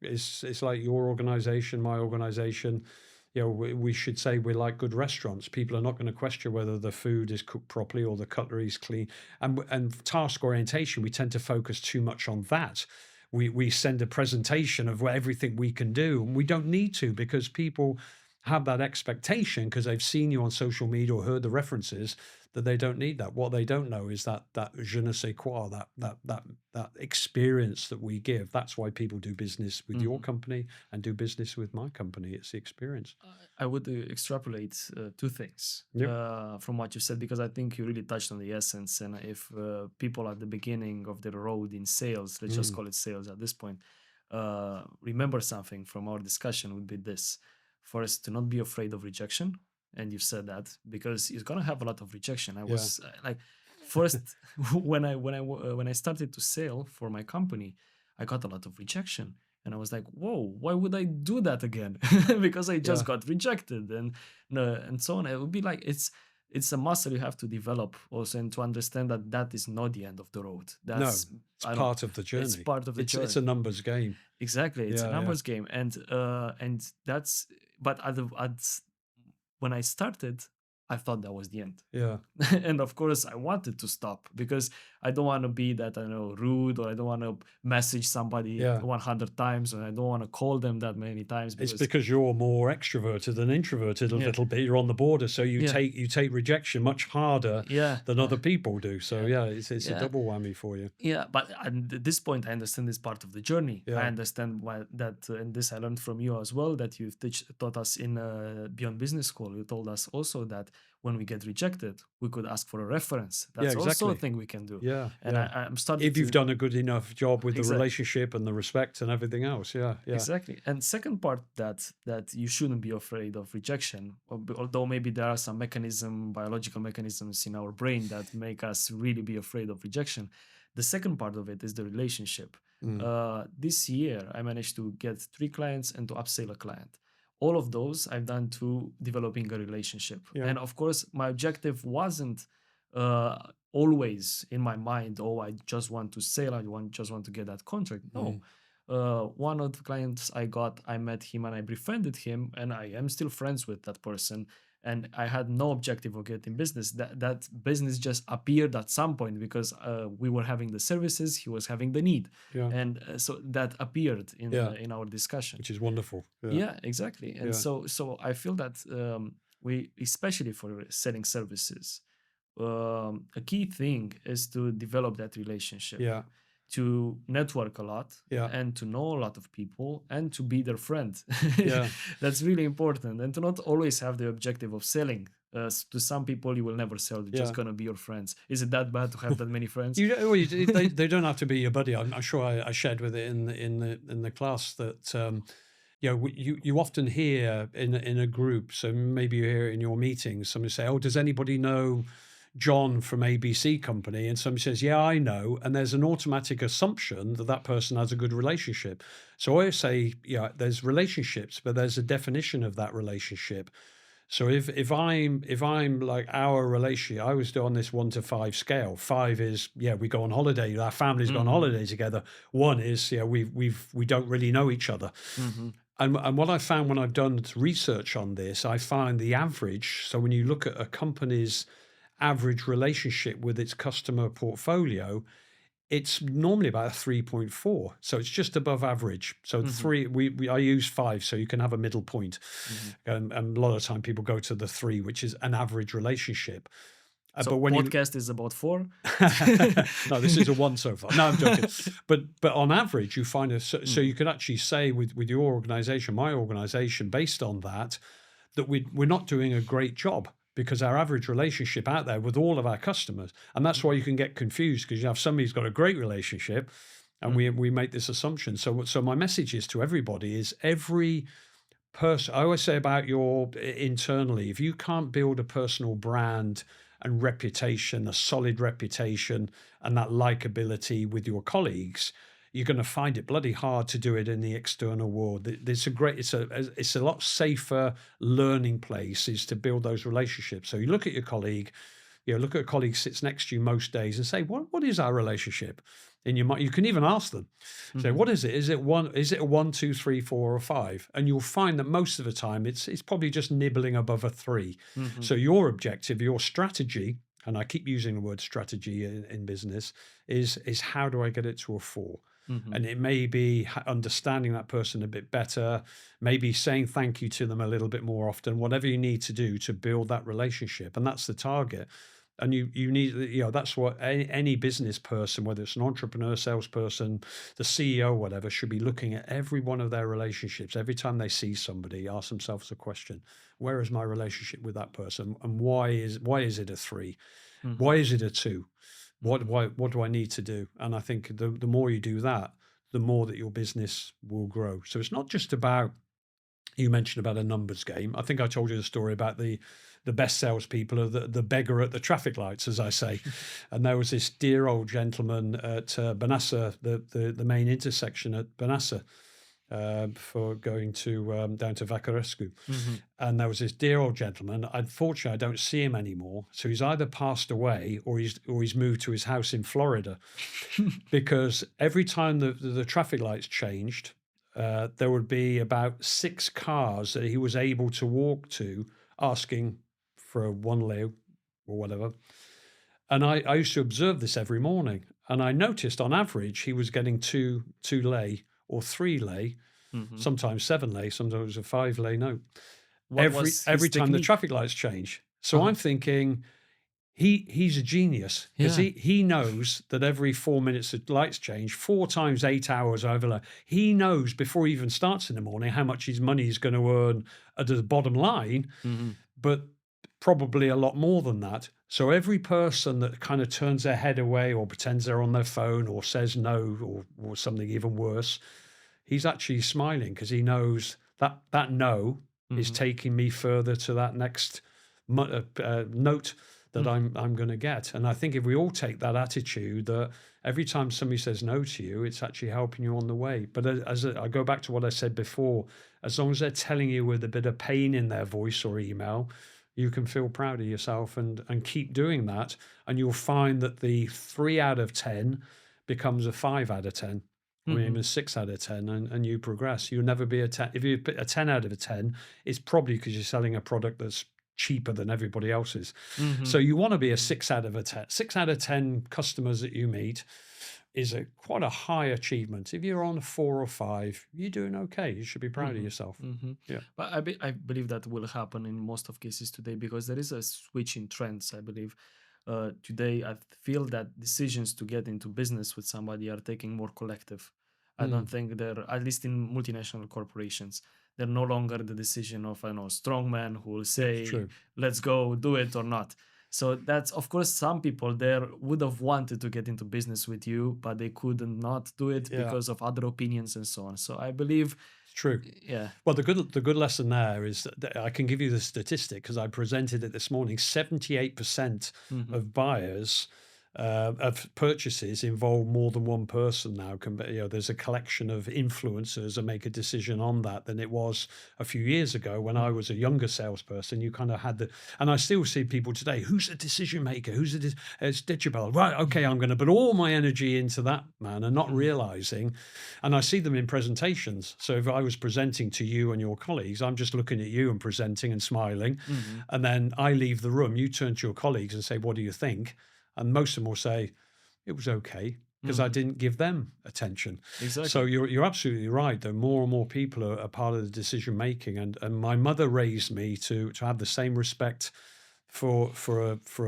your organization, my organization. We should say we're like good restaurants. People are not going to question whether the food is cooked properly or the cutlery is clean. And task orientation, we tend to focus too much on that. We send a presentation of everything we can do, and we don't need to, because people have that expectation, because they've seen you on social media or heard the references, that they don't need that. What they don't know is that je ne sais quoi, that experience that we give. That's why people do business with your Hmm. company and do business with my company. It's the experience. I would extrapolate two things Yep. from what you said, because I think you really touched on the essence. And if people at the beginning of their road in sales, let's just Mm. call it sales at this point, remember something from our discussion would be this: first, to not be afraid of rejection. And you said that because you're gonna have a lot of rejection. I Yeah. was like, first when I started to sell for my company, I got a lot of rejection, and I was like, whoa, why would I do that again? Because I just Yeah. got rejected, and so on. It would be like it's a muscle you have to develop also, and to understand that that is not the end of the road. No, That's, it's I don't, part of the it's journey. part of the It's journey. a numbers game. Exactly, it's a Yeah. Yeah. numbers game, and that's, but at when I started, I thought that was the end. Yeah. And of course, I wanted to stop because I don't want to be that, I don't know, rude, or I don't want to message somebody Yeah. 100 times, or I don't want to call them that many times It's because, because you're more extroverted than introverted a yeah, little bit. You're on the border, so yeah, you take rejection much harder yeah, than yeah, other people do. So yeah, yeah, it's a yeah. double whammy for you. Yeah, but at this point, I understand this part of the journey. I Yeah. understand why that, and this I learned from you as well. That you've taught us in Beyond Business School. You told us also that when we get rejected, we could ask for a reference. Yeah, That's also a exactly. thing we can do. Yeah, And yeah. I'm starting If you've to done a good enough job with the exactly. relationship and the respect and everything else. Yeah, yeah. Exactly. And second part, that you shouldn't be afraid of rejection, although maybe there are some biological mechanisms in our brain that make us really be afraid of rejection. The second part of it is the relationship. Mm. This year, I managed to get 3 clients and to upsell a client. All of those I've done through developing a relationship. Yeah. And of course, my objective wasn't uh, always in my mind, oh, I just want to sell, just want to get that contract. No, Mm. one of the clients I got, I met him and I befriended him, and I am still friends with that person. And I had no objective of getting business. That business just appeared at some point because we were having the services, he was having the need, Yeah. and so that appeared Yeah. in our discussion. Which is wonderful. Yeah. Yeah, exactly. And Yeah. so I feel that we, especially for selling services, a key thing is to develop that relationship, Yeah. to network a lot, Yeah. and to know a lot of people, and to be their friend. Yeah. That's really important, and to not always have the objective of selling. To some people, you will never sell; they're just Yeah. gonna be your friends. Is it that bad to have that many friends? You don't, well, they don't have to be your buddy. I'm sure I shared with it in the class that you often hear in a group. So maybe you hear it in your meetings. Somebody say, "Oh, does anybody know John from ABC Company?" And somebody says, "Yeah, I know." And there's an automatic assumption that that person has a good relationship. So I always say, yeah, there's relationships, but there's a definition of that relationship. So if I'm like our relationship, I always do on this 1 to 5 scale. 5 is, yeah, we go on holiday, our families go on Hmm. holiday together. 1 is, yeah, we don't really know each other. Hmm. And what I found when I've done research on this, I find the average. So when you look at a company's average relationship with its customer portfolio, it's normally about a 3.4, so it's just above average. So Hmm. 3, I use 5, so you can have a middle point. Hmm. And a lot of time people go to the 3, which is an average relationship. But So when you podcast is about 4. no, this is a 1 so far. No, I'm joking. But on average, you find so Hmm. you could actually say with your organization, my organization, based on that, that we're not doing a great job because our average relationship out there with all of our customers, and that's why you can get confused because you have somebody who's got a great relationship, and we Hmm. we make this assumption. So my message is to everybody is every person. I always say about your internally, if you can't build a personal brand and reputation, a solid reputation, and that likability with your colleagues, you're going to find it bloody hard to do it in the external world. It's a lot safer learning place is to build those relationships. So you look at your colleague, look at a colleague sits next to you most days and say, what is our relationship? In your mind, you can even ask them, say, Hmm. what is it? Is it a 1, 2, 3, 4, or 5? And you'll find that most of the time it's probably just nibbling above a 3. Hmm. So your objective, your strategy, and I keep using the word strategy in business, is how do I get it to a 4? Hmm. And it may be understanding that person a bit better, maybe saying thank you to them a little bit more often, whatever you need to do to build that relationship. And that's the target. And you need, that's what any business person, whether it's an entrepreneur, salesperson, the CEO, whatever, should be looking at every one of their relationships. Every time they see somebody, ask themselves a question: where is my relationship with that person, and why is it a 3? Hmm. Why is it a 2? What Hmm. what do I need to do? And I think the more you do that, the more that your business will grow. So it's not just about, you mentioned about a numbers game. I think I told you the story about the best salespeople are the beggar at the traffic lights, as I say. And there was this dear old gentleman at Banassa, the main intersection at Banassa, for going to down to Vacarescu. Hmm. And there was this dear old gentleman. Unfortunately, I don't see him anymore. So he's either passed away or he's moved to his house in Florida, because every time the traffic lights changed, there would be about 6 cars that he was able to walk to asking for a 1 lei or whatever. And I used to observe this every morning. And I noticed on average, he was getting two lei or 3 lei, Hmm. sometimes 7 lei, sometimes a 5 lei note What every was his every time the technique? traffic lights change. So Uh-huh. I'm thinking he's a genius because Yeah. he knows that every 4 minutes the lights change, 4 times 8 hours overlap. He knows before he even starts in the morning how much his money is going to earn at the bottom line, Hmm. but probably a lot more than that. So every person that kind of turns their head away or pretends they're on their phone or says no or something even worse, he's actually smiling because he knows that that no is Hmm. taking me further to that next note that I'm going to get. And I think if we all take that attitude, that every time somebody says no to you, it's actually helping you on the way. But I go back to what I said before, as long as they're telling you with a bit of pain in their voice or email, you can feel proud of yourself and keep doing that. And you'll find that the 3 out of 10 becomes a 5 out of 10. Or Hmm. even 6 out of 10, and you progress. You'll never be a 10. If you put a 10 out of 10, it's probably because you're selling a product that's cheaper than everybody else's. Hmm. So you want to be a Hmm. 6 out of 10. 6 out of 10 customers that you meet is quite a high achievement. If you're on a 4 or 5, you're doing okay. You should be proud of Hmm. yourself. Hmm. Yeah. But I believe that will happen in most of cases today because there is a switch in trends. I believe today I feel that decisions to get into business with somebody are taking more collective. I don't Mm, think they're, at least in multinational corporations, they're no longer the decision of I know strong man who will yeah, say true. let's go do it or not. So that's, of course, some people there would have wanted to get into business with you, but they could not do it Yeah, because of other opinions and so on. So I believe, it's true. yeah. Well, the good lesson there is that I can give you the statistic because I presented it this morning. 78% Hmm. of buyers of purchases involve more than one person now. There's a collection of influencers that make a decision on that than it was a few years ago when I Hmm. was a younger salesperson. You kind of had and I still see people today. Who's the decision maker? It's digital. Right, okay, I'm going to put all my energy into that man, and not Hmm. realizing. And I see them in presentations. So if I was presenting to you and your colleagues, I'm just looking at you and presenting and smiling. Hmm. And then I leave the room, you turn to your colleagues and say, "What do you think?" And most of them will say, "It was okay," because I Hmm. didn't give them attention. So Exactly. you're absolutely right. That more and more people are part of the decision making. And my mother raised me to have the same respect for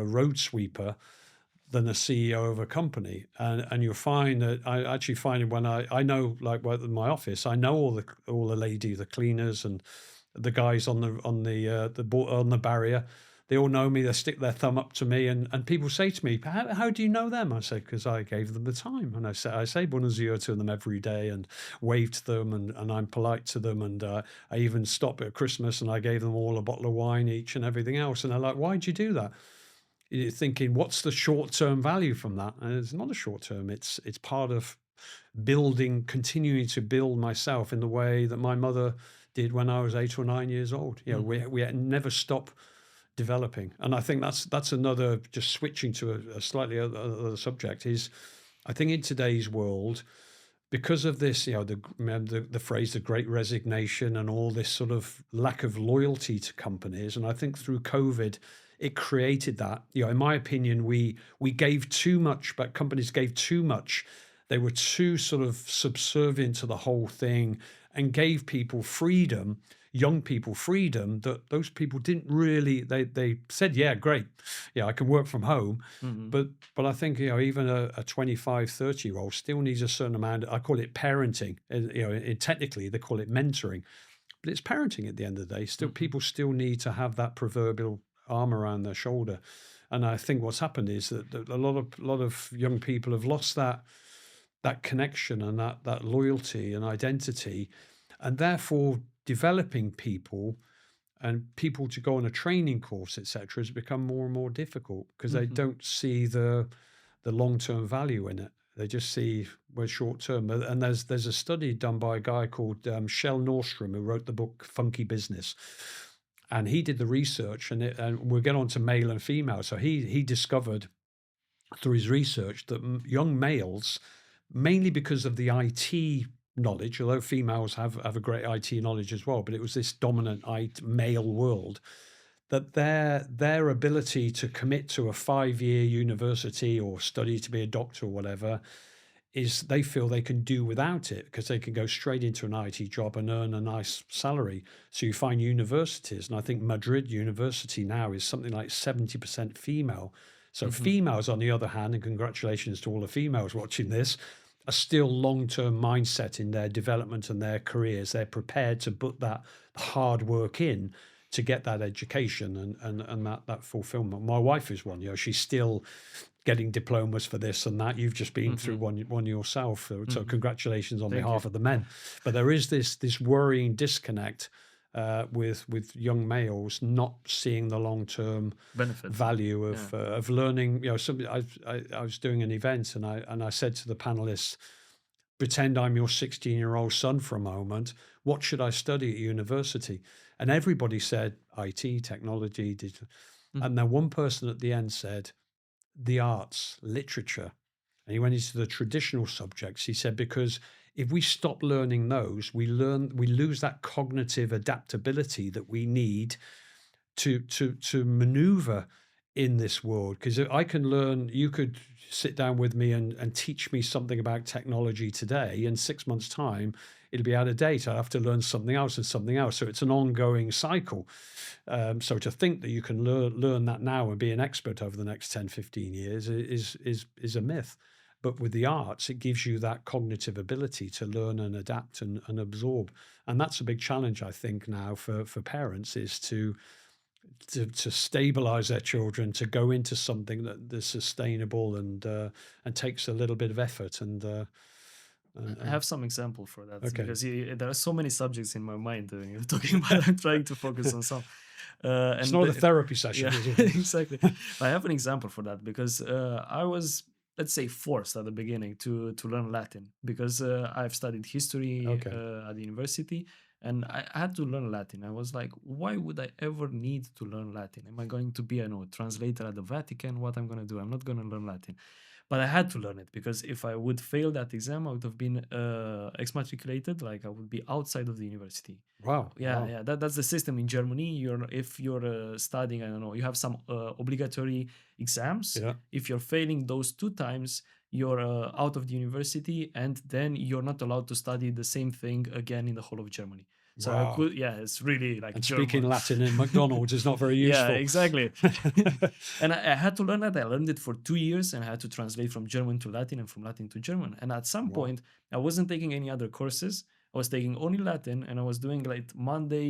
a road sweeper than a CEO of a company. And you'll find that I actually find when I know, like, well, in my office, I know all the ladies, the cleaners, and the guys on the barrier. They all know me. They stick their thumb up to me, and people say to me, "How do you know them?" I say, "Because I gave them the time." And I say bonjour to them every day and wave to them, and I'm polite to them. And I even stop at Christmas and I gave them all a bottle of wine each and everything else. And they're like, "Why'd you do that?" You're thinking, what's the short-term value from that? And it's not a short term. It's part of continuing to build myself in the way that my mother did when I was 8 or 9 years old. Hmm. We never stop developing. And I think that's another, just switching to a slightly other subject, is I think in today's world, because of this, remember the phrase, the great resignation, and all this sort of lack of loyalty to companies. And I think through COVID, it created that. In my opinion, we gave too much, but companies gave too much. They were too sort of subservient to the whole thing and gave people freedom, young people freedom, that those people didn't really. They said, yeah, great. Yeah, I can work from home. Hmm. But I think, even a 25, 30-year-old still needs a certain amount. I call it parenting. Technically they call it mentoring, but it's parenting at the end of the day. Still, Hmm. people still need to have that proverbial arm around their shoulder. And I think what's happened is that a lot of young people have lost that connection and that loyalty and identity, and therefore developing people and people to go on a training course, etc., has become more and more difficult because they Hmm. don't see the long-term value in it. They just see we're short-term. And there's a study done by a guy called Shel Nordstrom, who wrote the book Funky Business, and he did the research. And we'll get on to male and female. So he discovered through his research that young males, mainly because of the IT knowledge, although females have a great IT knowledge as well, but it was this dominant male world, that their ability to commit to a 5-year university or study to be a doctor or whatever is they feel they can do without it because they can go straight into an IT job and earn a nice salary. So you find universities, and I think Madrid University now is something like 70% female. So Hmm. females, on the other hand, and congratulations to all the females watching this, are still long-term mindset in their development and their careers. They're prepared to put that hard work in to get that education and that fulfillment. My wife is one, she's still getting diplomas for this and that. You've just been through Hmm. one yourself. So Hmm. congratulations on Thank you. behalf of the men. But there is this worrying disconnect with young males not seeing the long-term Benefit. value Yeah. of learning. I was doing an event and I said to the panelists, pretend I'm your 16-year-old son for a moment. What should I study at university? And everybody said IT, technology, digital. And Hmm. then one person at the end said, the arts, literature. And he went into the traditional subjects. He said, because if we stop learning those, we lose that cognitive adaptability that we need to maneuver in this world. Because I can learn, you could sit down with me and teach me something about technology today. In 6 months' time, it'll be out of date. I have to learn something else and something else. So it's an ongoing cycle. So to think that you can learn that now and be an expert over the next 10, 15 years is a myth. But with the arts, it gives you that cognitive ability to learn and adapt and absorb. And that's a big challenge, I think, now for parents, is to stabilize their children, to go into something that is sustainable and takes a little bit of effort. I And have some example for that okay, because there are so many subjects in my mind. You're talking about. I'm trying to focus on some, it's and not a therapy session, yeah, is it? exactly. I have an example for that because I was, let's say, forced at the beginning to learn Latin because I've studied history Okay, at the university, and I had to learn Latin. I was like, why would I ever need to learn Latin? Am I going to be a translator at the Vatican? What I'm going to do? I'm not going to learn Latin. But I had to learn it because if I would fail that exam, I would have been exmatriculated, like I would be outside of the university. wow, Yeah, wow, yeah, that's the system in Germany. If you're studying, I don't know, you have some obligatory exams. yeah, If you're failing those 2 times, you're out of the university, and then you're not allowed to study the same thing again in the whole of Germany. So I wow. could, yeah, it's really like And speaking German. Latin in McDonald's is not very Yeah, useful. exactly. And I had to learn that. I learned it for 2 years, and I had to translate from German to Latin and from Latin to German. And at some Wow. point, I wasn't taking any other courses. I was taking only Latin, and I was doing like Monday,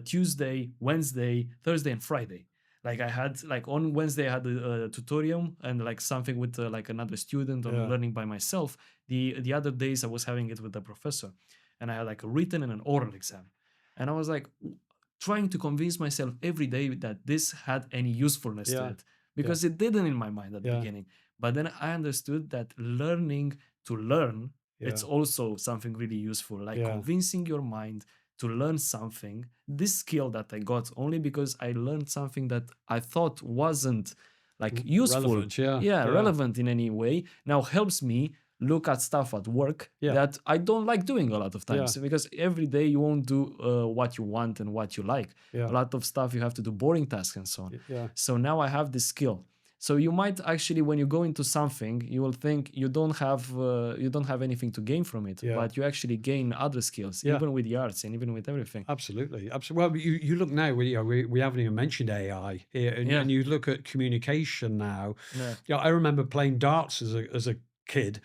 Tuesday, Wednesday, Thursday, and Friday. Like I had like on Wednesday I had a tutorial and like something with like another student on Yeah. learning by myself. The other days I was having it with the professor, and I had like a written and an oral exam. And I was like, trying to convince myself every day that this had any usefulness to Yeah. it Yeah. because it didn't in my mind at the Yeah. beginning. But then I understood that learning to learn, it's Yeah. also something really useful, like Yeah. convincing your mind to learn something. This skill that I got only because I learned something that I thought wasn't like useful, Relevant. Yeah. yeah, Yeah. relevant in any way, now helps me look at stuff at work Yeah. that I don't like doing a lot of Yeah. times because every day you won't do what you want and what you like. Yeah. A lot of stuff you have to do boring tasks and so on. Yeah. So now I have this skill. So you might actually, when you go into something, you will think you don't have anything to gain from it, Yeah. but you actually gain other skills, Yeah. even with the arts and even with everything. Absolutely. Absolutely. Well, you look now, we haven't even mentioned AI here, Yeah, and you look at communication now. yeah, Yeah, I remember playing darts as a kid,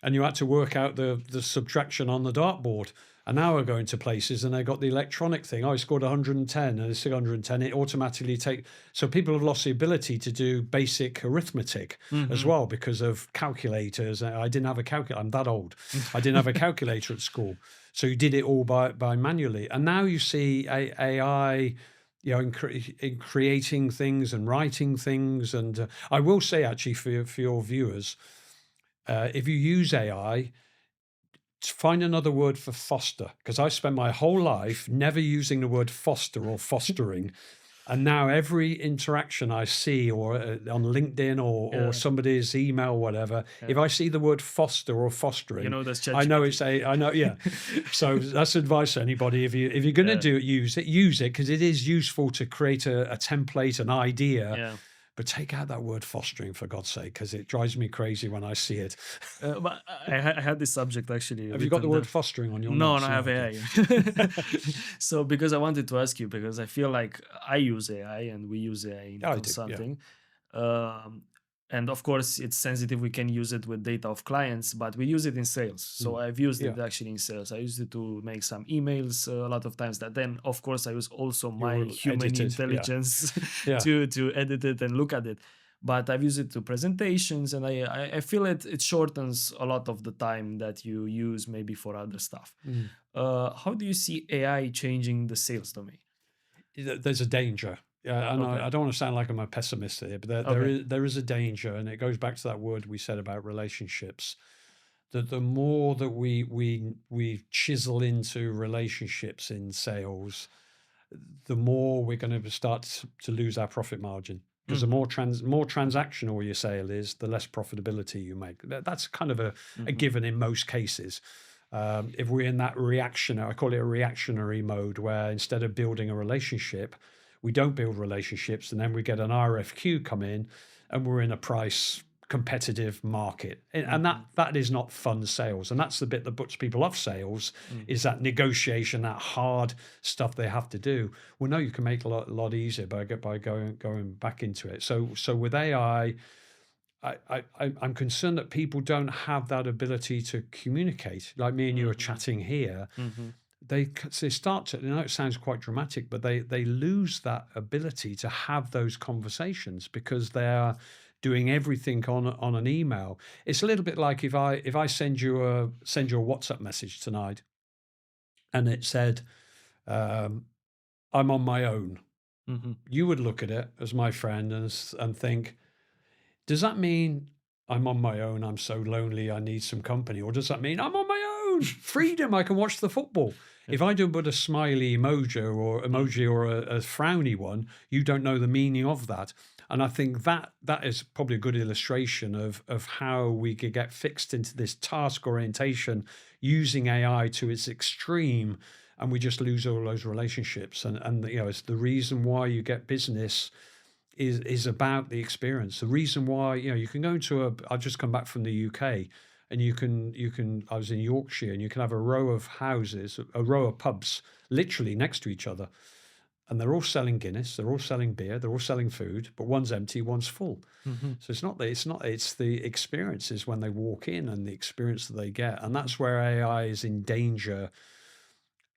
and you had to work out the subtraction on the dartboard. And now we're going to places and they got the electronic thing. I scored 110 and it's 110. It automatically take. So people have lost the ability to do basic arithmetic as hmm, well because of calculators. I didn't have a calculator. I'm that old. I didn't have a calculator at school. So you did it all by manually. And now you see AI, in creating things and writing things. And I will say actually for your viewers, if you use AI, find another word for foster, because I spent my whole life never using the word foster or fostering. And now every interaction I see, or on LinkedIn, or Yeah, somebody's email, whatever, if yeah. I see the word foster or You fostering, know that's I know ChatGPT. it's I know, yeah. So that's advice to anybody. If you're going to Yeah, do it, use it, because it is useful to create a template, an idea. yeah. But take out that word fostering, for God's sake, because it drives me crazy when I see it. But I had this subject actually Have you got the written word down. fostering on your No, notes? no, I No, have okay. AI. So because I wanted to ask you, because I feel like I use AI and we use AI in Yeah, I do. Yeah. consulting. Um, and of course, it's sensitive. We can use it with data of clients, but we use it in sales. So Mm. I've used Yeah. it actually in sales. I used it to make some emails a lot of times. That then, of course, I use also You my will human edit it. Yeah. intelligence Yeah. to edit it and look at it. But I've used it to presentations, and I feel it shortens a lot of the time that you use maybe for other stuff. Mm. How do you see AI changing the sales domain? There's a danger. Yeah, and Okay. I don't want to sound like I'm a pessimist here, but Okay. there is a danger, and it goes back to that word we said about relationships. That the more that we chisel into relationships in sales, the more we're going to start to lose our profit margin. Because the Mm-hmm. more transactional your sale is, the less profitability you make. That's kind of a Mm-hmm. given in most cases. If we're in that reactionary, I call it a reactionary mode, where instead of building a relationship, we don't build relationships, and then we get an RFQ come in, and we're in a price competitive market, and Mm-hmm. that is not fun sales, and that's the bit that puts people off sales, Mm-hmm. is that negotiation, that hard stuff they have to do. Well, no, you can make a lot easier by going back into it. So with AI, I'm concerned that people don't have that ability to communicate. Like me and you are Mm-hmm. chatting here, Mm-hmm. they start to. I know it sounds quite dramatic, but they lose that ability to have those conversations because they are doing everything on an email. It's a little bit like if I send you a WhatsApp message tonight, and it said, um, "I'm on my own." Mm-hmm. You would look at it as my friend and think, does that mean I'm on my own? I'm so lonely. I need some company. Or does that mean I'm on my own? Freedom. I can watch the football. Yeah. If I do put a smiley emoji or a frowny one, you don't know the meaning of that. And I think that is probably a good illustration of how we could get fixed into this task orientation using AI to its extreme, and we just lose all those relationships. And it's the reason why you get business is about the experience. The reason why, you can go into I've just come back from the UK, and you can I was in Yorkshire, and you can have a row of houses, a row of pubs literally next to each other, and they're all selling Guinness, they're all selling beer, they're all selling food, but one's empty, one's full. Mm-hmm. So it's the experiences when they walk in, and the experience that they get. And Mm-hmm. that's where AI is in danger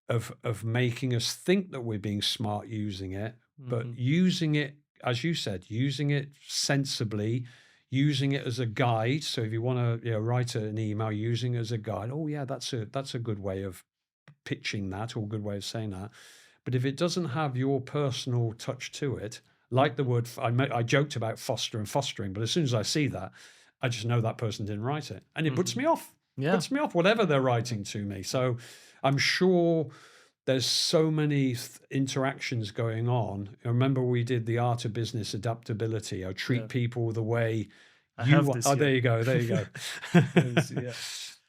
of making us think that we're being smart using it, but Mm-hmm. using it, as you said, using it sensibly, using it as a guide. So if you want to, write an email, using it as a guide, oh yeah, that's a good way of pitching that, or a good way of saying that. But if it doesn't have your personal touch to it, like the Mm-hmm. word, I joked about foster and fostering, but as soon as I see that, I just know that person didn't write it, and it puts Mm-hmm. me off. Yeah. Puts me off, whatever they're Yeah. writing to me. So I'm sure there's so many interactions going on. I remember we did the art of business adaptability. I Yeah. treat people the way I you have want. this Oh, here. there you go. There you Yes, go. yeah.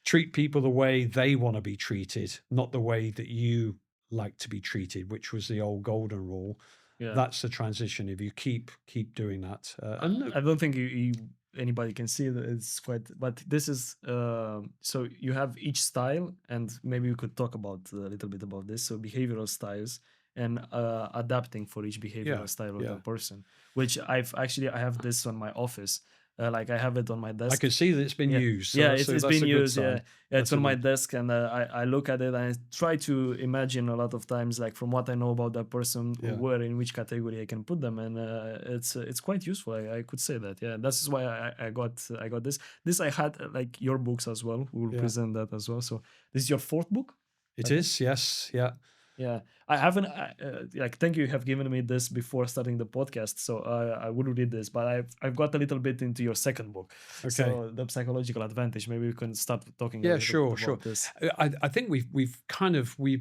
Treat people the way they want to be treated, not the way that you like to be treated, which was the old golden rule. Yeah. That's the transition. If you keep doing that, and look, I don't think anybody can see that it's quite, but this is so you have each style, and maybe we could talk about a little bit about this. So behavioral styles and adapting for each yeah, behavioral style of the yeah. person, which I have this on my office, like I have it on my I desk. can see that it's been Yeah, used, so yeah, that's it's that's been a good used. Yeah, sign. yeah, it's That's a on my good. desk, and I look at it, and I try to imagine a lot of times, like from what I know about that person, Yeah. where in which category I can put them, and it's quite useful. I could say that. Yeah, that's why I got this. This I had like your books as well. We will Yeah. present that as well. So this is your fourth book, It I think. is, yes, yeah. Yeah, I haven't like thank you have given me this before starting the podcast, so I would read this, but I've got a little bit into your second book, Okay. so the psychological advantage. Maybe we can start talking a Yeah, little bit sure, sure. about this. I think we've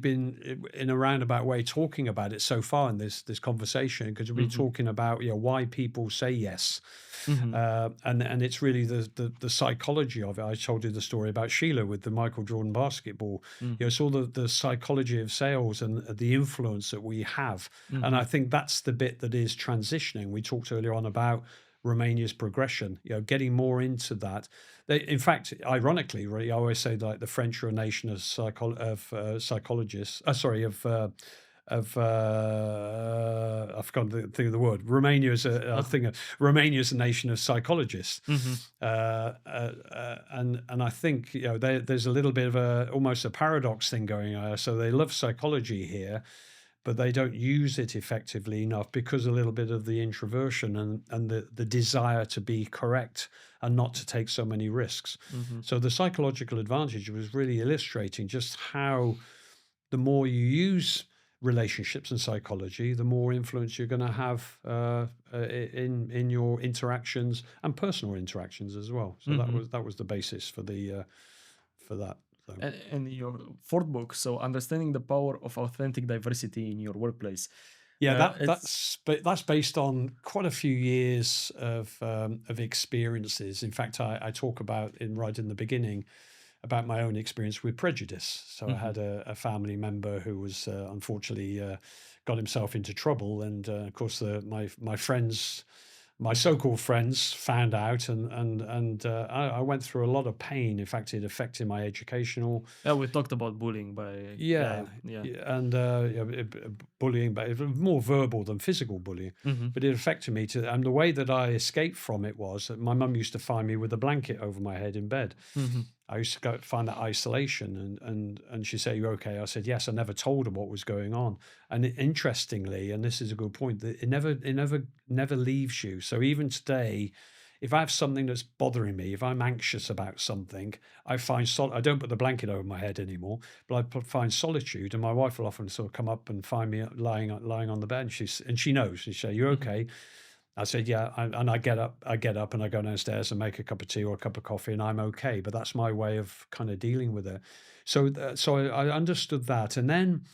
been in a roundabout way talking about it so far in this conversation, because we've been Hmm. talking about, why people say yes, Hmm. and it's really the psychology of it. I told you the story about Sheila with the Michael Jordan basketball. Hmm. It's all the psychology of sales and the influence that we have, and Hmm. I think that's the bit that is transitioning. We talked earlier on about Romania's progression, getting more into that. In fact, ironically, really, I always say like the French are a nation of psychologists. Sorry, I've forgotten the thing of the word. Romania is a Uh-huh. thing. Romania is a nation of psychologists, Hmm. and I think there's a little bit of a almost a paradox thing going on. So they love psychology here, but they don't use it effectively enough because a little bit of the introversion and the desire to be correct and not to take so many risks. Hmm. So the psychological advantage was really illustrating just how the more you use relationships and psychology, the more influence you're going to have in your interactions and personal interactions as well. So Hmm. that was the basis for that. So. And your fourth book, so understanding the power of authentic diversity in your workplace. Yeah, It's that's based on quite a few years of experiences. In fact, I talk about right in the beginning about my own experience with prejudice. So I Mhm. had a family member who was unfortunately got himself into trouble, and of course my friends, my so-called friends, found out, and I went through a lot of pain. In fact, it affected my educational. Yeah, we talked about bullying by Yeah, yeah. yeah, and bullying, but it was more verbal than physical bullying. Mhm. But it affected me and the way that I escaped from it was that my mum used to find me with a blanket over my head in bed. Mhm. I used to find that isolation, and she'd say, "You okay?" I said, "Yes." I never told her what was going on, and interestingly, and this is a good point, that it never leaves you. So even today, if I have something that's bothering me, if I'm anxious about something, I don't put the blanket over my head anymore, but find solitude. And my wife will often sort of come up and find me lying on the bed, and she knows. She say, "You Mhm. okay?" I said, "Yeah," and I get up and I go downstairs and make a cup of tea or a cup of coffee, and I'm okay. But that's my way of kind of dealing with it. So I understood that, and then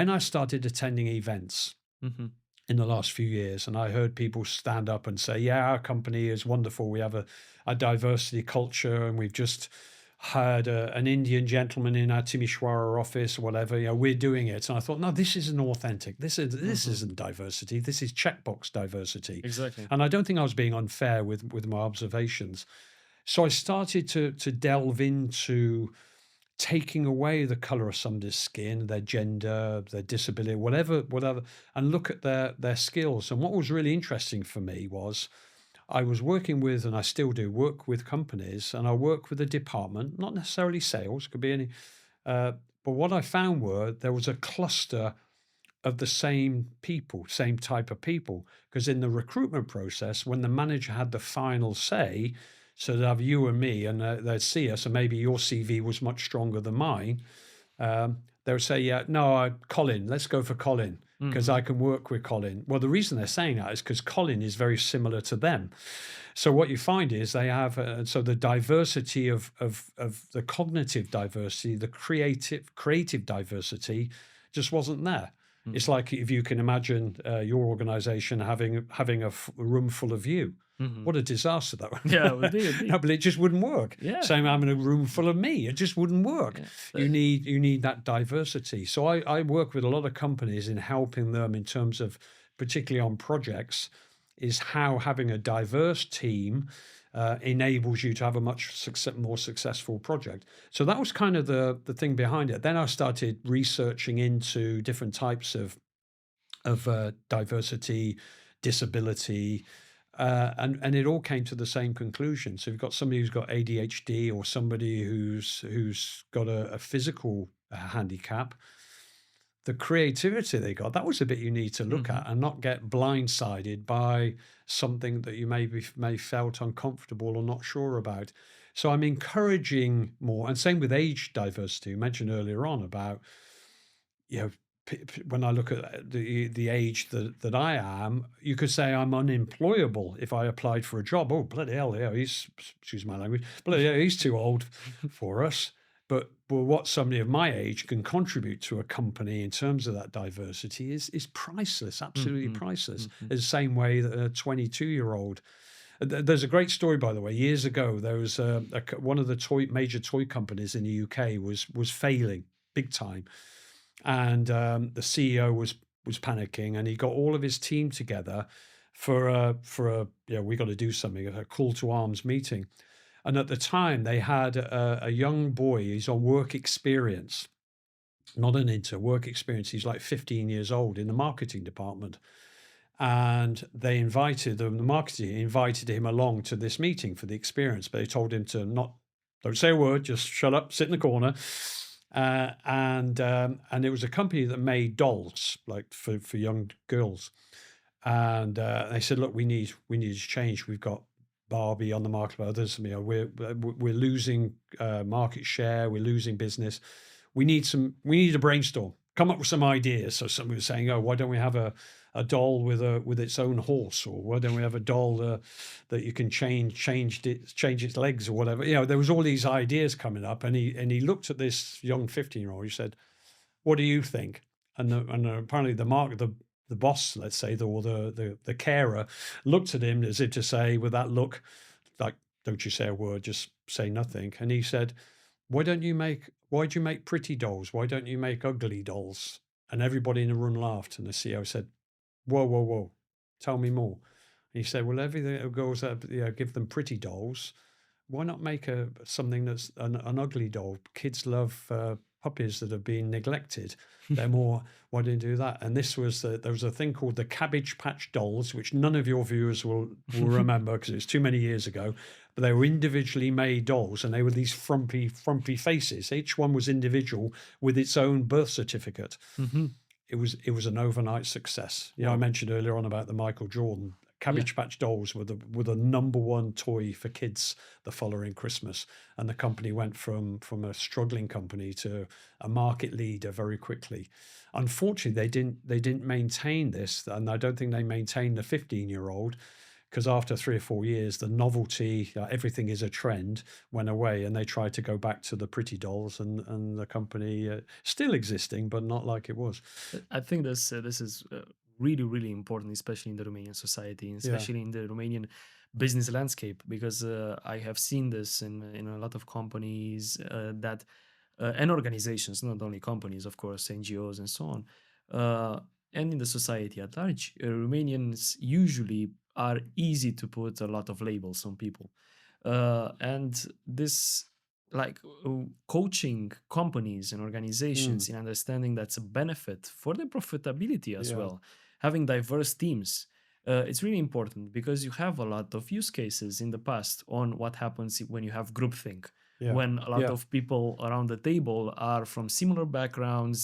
I started attending events Mhm. in the last few years, and I heard people stand up and say, "Yeah, our company is wonderful. We have a diversity culture, and we've just hired an Indian gentleman in our Timisoara office, or whatever. We're doing it." And I thought, no, this isn't authentic. This Mhm. isn't diversity. This is checkbox diversity. Exactly. And I don't think I was being unfair with my observations. So I started to delve into taking away the color of somebody's skin, their gender, their disability, whatever, and look at their skills. And what was really interesting for me was I was working with, and I still do work with companies, and I work with a department, not necessarily sales, could be any. Uh, but what I found were there was a cluster of the same people, same type of people. Because in the recruitment process, when the manager had the final say, so they'd have you and me, and they'd see us, and maybe your CV was much stronger than mine. They would say, "Yeah, no, Colin, let's go for Colin because Mhm. I can work with Colin." Well, the reason they're saying that is because Colin is very similar to them. So what you find is they have so the diversity of the cognitive diversity, the creative diversity, just wasn't there. It's Mhm. like if you can imagine your organization having a room full of you. Mhm. What a disaster that Yeah, would would be, would no, be. but it just wouldn't work. Yeah. Same having a room full of me, it just wouldn't work. Yeah. You need that diversity. So I work with a lot of companies in helping them in terms of, particularly on projects, is how having a diverse team enables you to have a more successful project. So that was kind of the thing behind it. Then I started researching into different types of diversity, disability, and it all came to the same conclusion. So you've got somebody who's got ADHD, or somebody who's got a physical handicap. The creativity they got, that was a bit you need to look Mhm. at and not get blindsided by something that you may felt uncomfortable or not sure about. So I'm encouraging more, and same with age diversity. You mentioned earlier on about, you know, when I look at the age that I am, you could say I'm unemployable if I applied for a job. Oh, bloody hell, yeah, he's, excuse my language, bloody hell, he's too old for us. But what somebody of my age can contribute to a company in terms of that diversity is priceless, absolutely Mhm, priceless. mhm. In the same way that a 22-year-old. There's a great story, by the way. Years ago, there was one of the major toy companies in the UK was failing big time, and the CEO was panicking, and he got all of his team together for a we got to do something, a call to arms meeting. And at the time, they had a young boy. He's on work experience, not an intern, work experience. He's like 15 years old in the marketing department. And they invited them, the marketing invited him along to this meeting for the experience, but they told him to not, don't say a word, just shut up, sit in the corner. And it was a company that made dolls, like for young girls. And they said, look, we need to change. We've got Barbie on the market, but others, we're losing market share, we're losing business. We need a brainstorm, come up with some ideas. So somebody was saying, oh, why don't we have a doll with its own horse, or why don't we have a doll that you can change its legs or whatever. There was all these ideas coming up, and he looked at this young 15-year-old. He said, what do you think? And apparently the boss, let's say, or the carer, looked at him as if to say, with that look, like, don't you say a word, just say nothing. And he said, why do you make pretty dolls? Why don't you make ugly dolls? And everybody in the room laughed. And the CEO said, whoa, whoa, whoa, tell me more. And he said, well, everything that goes up, give them pretty dolls. Why not make something that's an ugly doll? Kids love puppies that have been neglected. They're more, why don't you do that? And there was a thing called the Cabbage Patch Dolls, which none of your viewers will remember because it's too many years ago. But they were individually made dolls, and they were these frumpy faces. Each one was individual with its own birth certificate. Mhm. It was an overnight success. I Wow. mentioned earlier on about the Michael Jordan. Yeah. Cabbage Patch Dolls were the number one toy for kids the following Christmas, and the company went from a struggling company to a market leader very quickly. Unfortunately, they didn't maintain this, and I don't think they maintained the 15-year-old, because after 3 or 4 years, the novelty, everything is a trend, went away, and they tried to go back to the pretty dolls, and the company still existing, but not like it was. I think this is really really important, especially in the Romanian society, and Yeah. especially in the Romanian business landscape, because I have seen this in a lot of companies that and organizations, not only companies, of course, NGOs and so on, uh, and in the society at large. Romanians usually are easy to put a lot of labels on people, and this like coaching companies and Mm. organizations in understanding that's a benefit for the profitability as Yeah. well. Having diverse teams, it's really important because you have a lot of use cases in the past on what happens when you have groupthink, Yeah. when a lot Yeah. of people around the table are from similar backgrounds,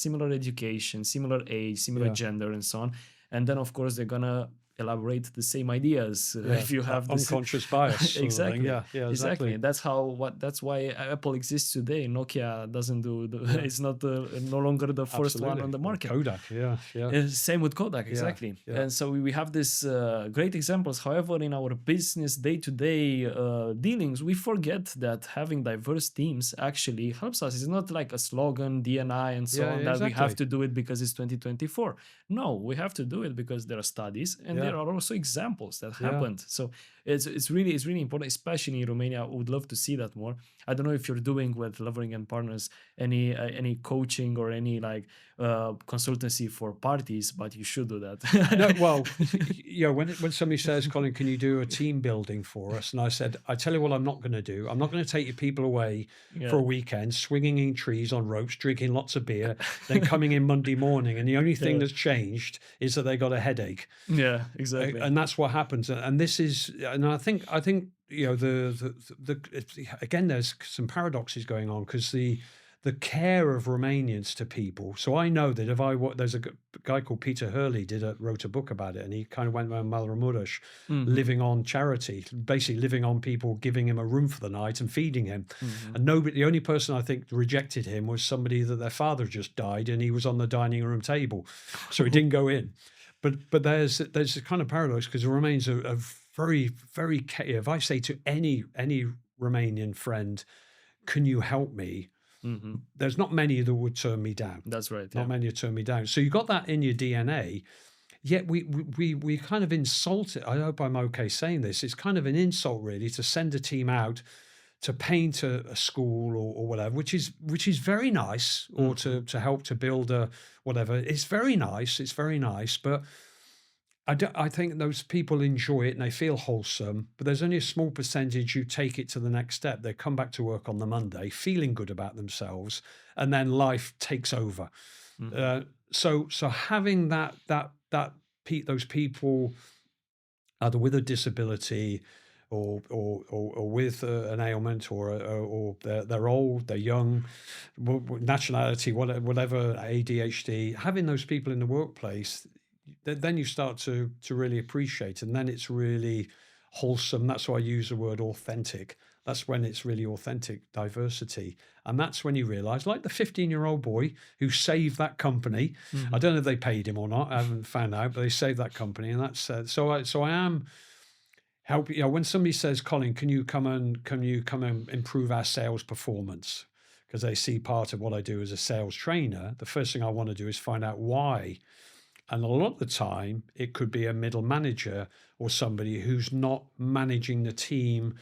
similar education, similar age, similar Yeah. gender, and so on. And then, of course, they're gonna elaborate the same ideas Yeah. if you That have this. unconscious bias sort of thing. Exactly, Yeah. Yeah. exactly. Exactly. And that's why Apple exists today. Nokia doesn't do Yeah. it's not no longer the first one on Absolutely. the Or market. Kodak. Yeah. Yeah. Same with Kodak, Yeah. exactly. Yeah. And so we have this great examples. However, in our business day-to-day dealings, we forget that having diverse teams actually helps us. It's not like a slogan, DNI, and so Yeah. on Yeah. that we have Exactly. to do it because it's 2024. No, we have to do it because there are studies and Yeah. there are also examples that Yeah. happened. So it's really important, especially in Romania. I would love to see that more. I don't know if you're doing with Lovering and Partners any coaching or any like consultancy for parties, but you should do that. No, well, when somebody says, Colin, can you do a team building for us? And I said, I tell you what, I'm not going to do. I'm not going to take your people away for Yeah. a weekend, swinging in trees on ropes, drinking lots of beer, then coming in Monday morning. And the only thing Yeah. that's changed is that they got a headache. Yeah, exactly. And that's what happens. And this is, and I think, again, there's some paradoxes going on, because the the care of Romanians to people. So I know that if there's a guy called Peter Hurley wrote a book about it, and he kind of went around Malramureș Mhm. living on charity, basically living on people giving him a room for the night and feeding him. Mhm. And nobody, the only person I think rejected him was somebody that their father just died, and he was on the dining room table, so he didn't go in. But there's a kind of paradox, because the Remains are very, very. If I say to any Romanian friend, "Can you help me?" Mhm. There's not many that would turn me down. That's right. Not Yeah. many would turn me down. So you got that in your DNA. Yet we kind of insult it. I hope I'm okay saying this. It's kind of an insult, really, to send a team out to paint a school or whatever, which is very nice, or Mhm. to help to build a whatever. It's very nice. It's very nice, but I think those people enjoy it and they feel wholesome, but there's only a small percentage who take it to the next step. They come back to work on the Monday feeling good about themselves, and then life takes over. Mhm. Uh, so having those people either with a disability, or with an ailment, or they're old, they're young, nationality, whatever, ADHD, having those people in the workplace, then you start to really appreciate, and then it's really wholesome. That's why I use the word authentic. That's when it's really authentic diversity. And that's when you realize, like the 15-year-old boy who saved that company. I Mhm. don't know if they paid him or not. I haven't found out, but they saved that company. And that's so I am helping. When somebody says, "Colin, can you come and improve our sales performance?" Because they see part of what I do as a sales trainer, the first thing I want to do is find out why. And a lot of the time, it could be a middle manager or somebody who's not managing the team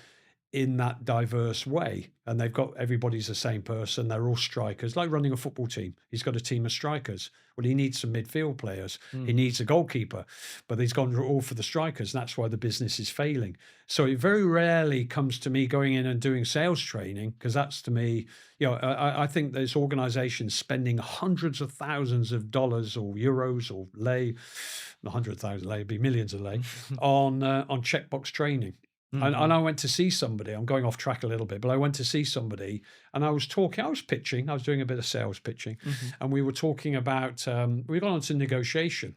in that diverse way. And they've got, everybody's the same person. They're all strikers, like running a football team. He's got a team of strikers. Well, he needs some midfield players. He Mhm. needs a goalkeeper, but he's gone all for the strikers. And that's why the business is failing. So it very rarely comes to me going in and doing sales training, because that's, to me, I think there's organizations spending hundreds of thousands of dollars or euros or lei, 100,000 lei, it'd be millions of lei, on checkbox training. And Mhm. I went to see somebody. I'm going off track a little bit, but I went to see somebody, and I was pitching. I was doing a bit of sales pitching, Mhm. and we were talking about. We got onto negotiation,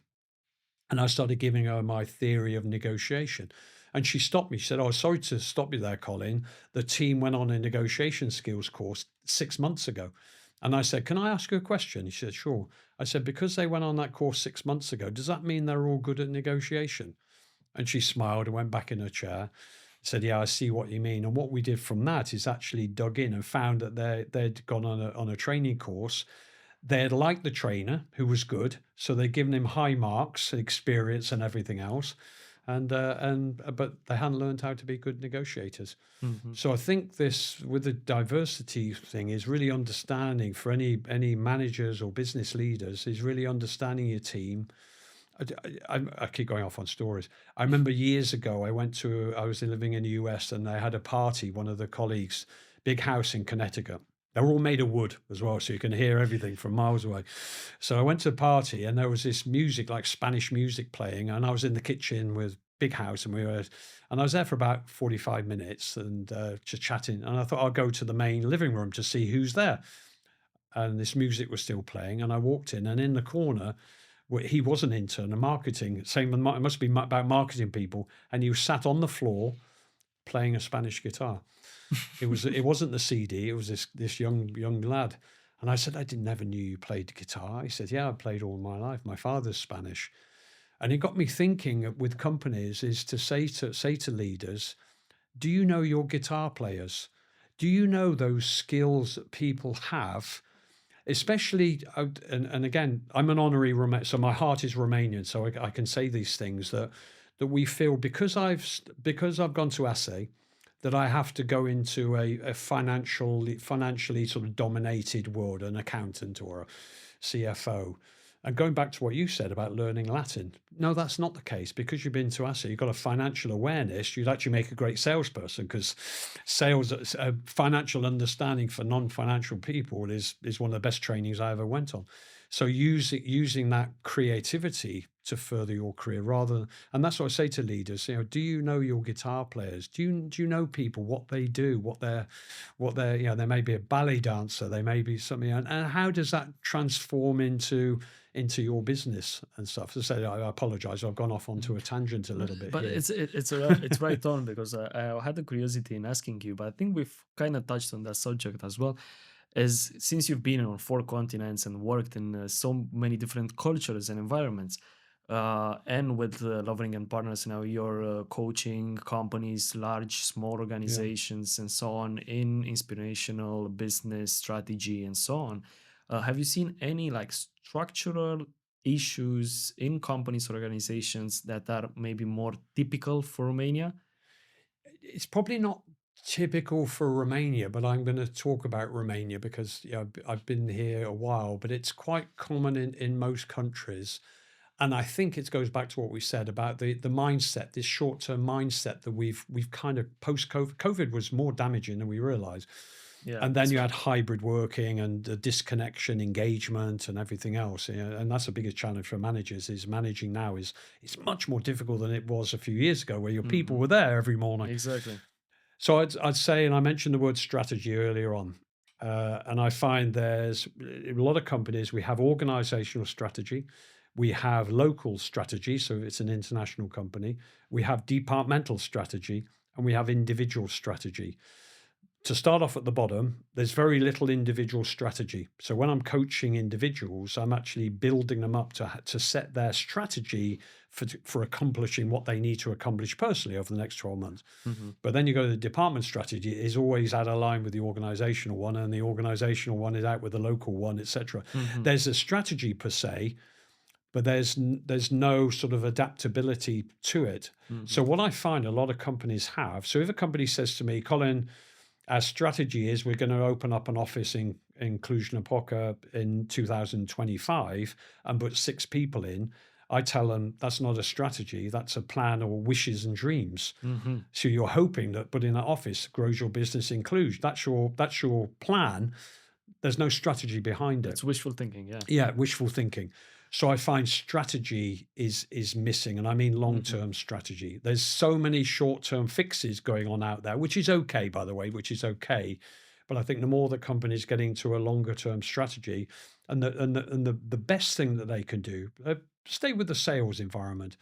and I started giving her my theory of negotiation, and she stopped me. She said, "Oh, sorry to stop you there, Colin. The team went on a negotiation skills course 6 months ago." And I said, "Can I ask you a question?" She said, "Sure." I said, "Because they went on that course 6 months ago, does that mean they're all good at negotiation?" And she smiled and went back in her chair, said, "Yeah, I see what you mean." And what we did from that is actually dug in and found that they'd gone on a training course. They had liked the trainer, who was good, so they'd given him high marks, experience, and everything else. But they hadn't learned how to be good negotiators. Mhm. So I think this, with the diversity thing, is really understanding for any managers or business leaders, is really understanding your team. I keep going off on stories. I remember years ago, I was living in the US, and they had a party, one of the colleagues, big house in Connecticut. They were all made of wood as well, so you can hear everything from miles away. So I went to the party, and there was this music, like Spanish music playing, and I was in the kitchen with big house, and I was there for about 45 minutes, and just chatting. And I thought I'll go to the main living room to see who's there. And this music was still playing, and I walked in, and in the corner, he was an intern in marketing. Same, it must be about marketing people, and he was sat on the floor playing a Spanish guitar. It wasn't the CD. It was this young lad. And I said, "I didn't never knew you played guitar." He said, "Yeah, I played all my life. My father's Spanish." And it got me thinking with companies, is to say to leaders, do you know your guitar players? Do you know those skills that people have? Especially, and again, I'm an honorary so my heart is Romanian, so I can say these things, that we feel, because I've gone to ASE, that I have to go into a financially sort of dominated world, an accountant or a CFO. And going back to what you said about learning Latin, no, that's not the case. Because you've been to ASE, you've got a financial awareness, you'd actually make a great salesperson, because sales, financial understanding for non-financial people is one of the best trainings I ever went on. So using that creativity to further your career rather, and that's what I say to leaders, do you know your guitar players? Do you know people, what they do, what they're, they may be a ballet dancer, they may be something, and how does that transform into your business and stuff? So say, I apologize, I've gone off onto a tangent a little bit But here. it's right on because I had the curiosity in asking you, but I think we've kind of touched on that subject as well. As since you've been on 4 continents and worked in so many different cultures and environments, and with Lovering and Partners now, you're coaching companies, large, small Yeah. organizations, and so on in inspirational business strategy and so on. Have you seen any like structural issues in companies or organizations that are maybe more typical for Romania? It's probably not typical for Romania, but I'm going to talk about Romania because I've been here a while, but it's quite common in most countries. And I think it goes back to what we said about the mindset, this short-term mindset that we've kind of post-COVID. COVID was more damaging than we realized. Yeah, And then that's you right. had hybrid working and the disconnection, engagement, and everything else. And that's the biggest challenge for managers is managing now is it's much more difficult than it was a few years ago, where your people Hmm. were there every morning. Exactly. So I'd say, and I mentioned the word strategy earlier on, and I find there's a lot of companies, we have organizational strategy, we have local strategy, so it's an international company, we have departmental strategy, and we have individual strategy. To start off at the bottom, there's very little individual strategy. So when I'm coaching individuals, I'm actually building them up to set their strategy for accomplishing what they need to accomplish personally over the next 12 months. Hmm. But then you go to the department strategy is always out of line with the organizational one, and the organizational one is out with the local one, etc. Hmm. There's a strategy per se, but there's no sort of adaptability to it. Hmm. So what I find a lot of companies have, so if a company says to me, Colin, our strategy is we're going to open up an office in Cluj-Napoca in 2025 and put 6 people in. I tell them that's not a strategy, that's a plan or wishes and dreams. Hmm. So you're hoping that putting that office grows your business in Cluj. That's your plan. There's no strategy behind it. It's wishful thinking. Yeah. Yeah, wishful thinking. So I find strategy is missing, and I mean Hmm. long-term strategy. There's so many short-term fixes going on out there, which is okay, by the way, which is okay. But I think the more that companies get into a longer-term strategy, and the best thing that they can do, stay with the sales environment.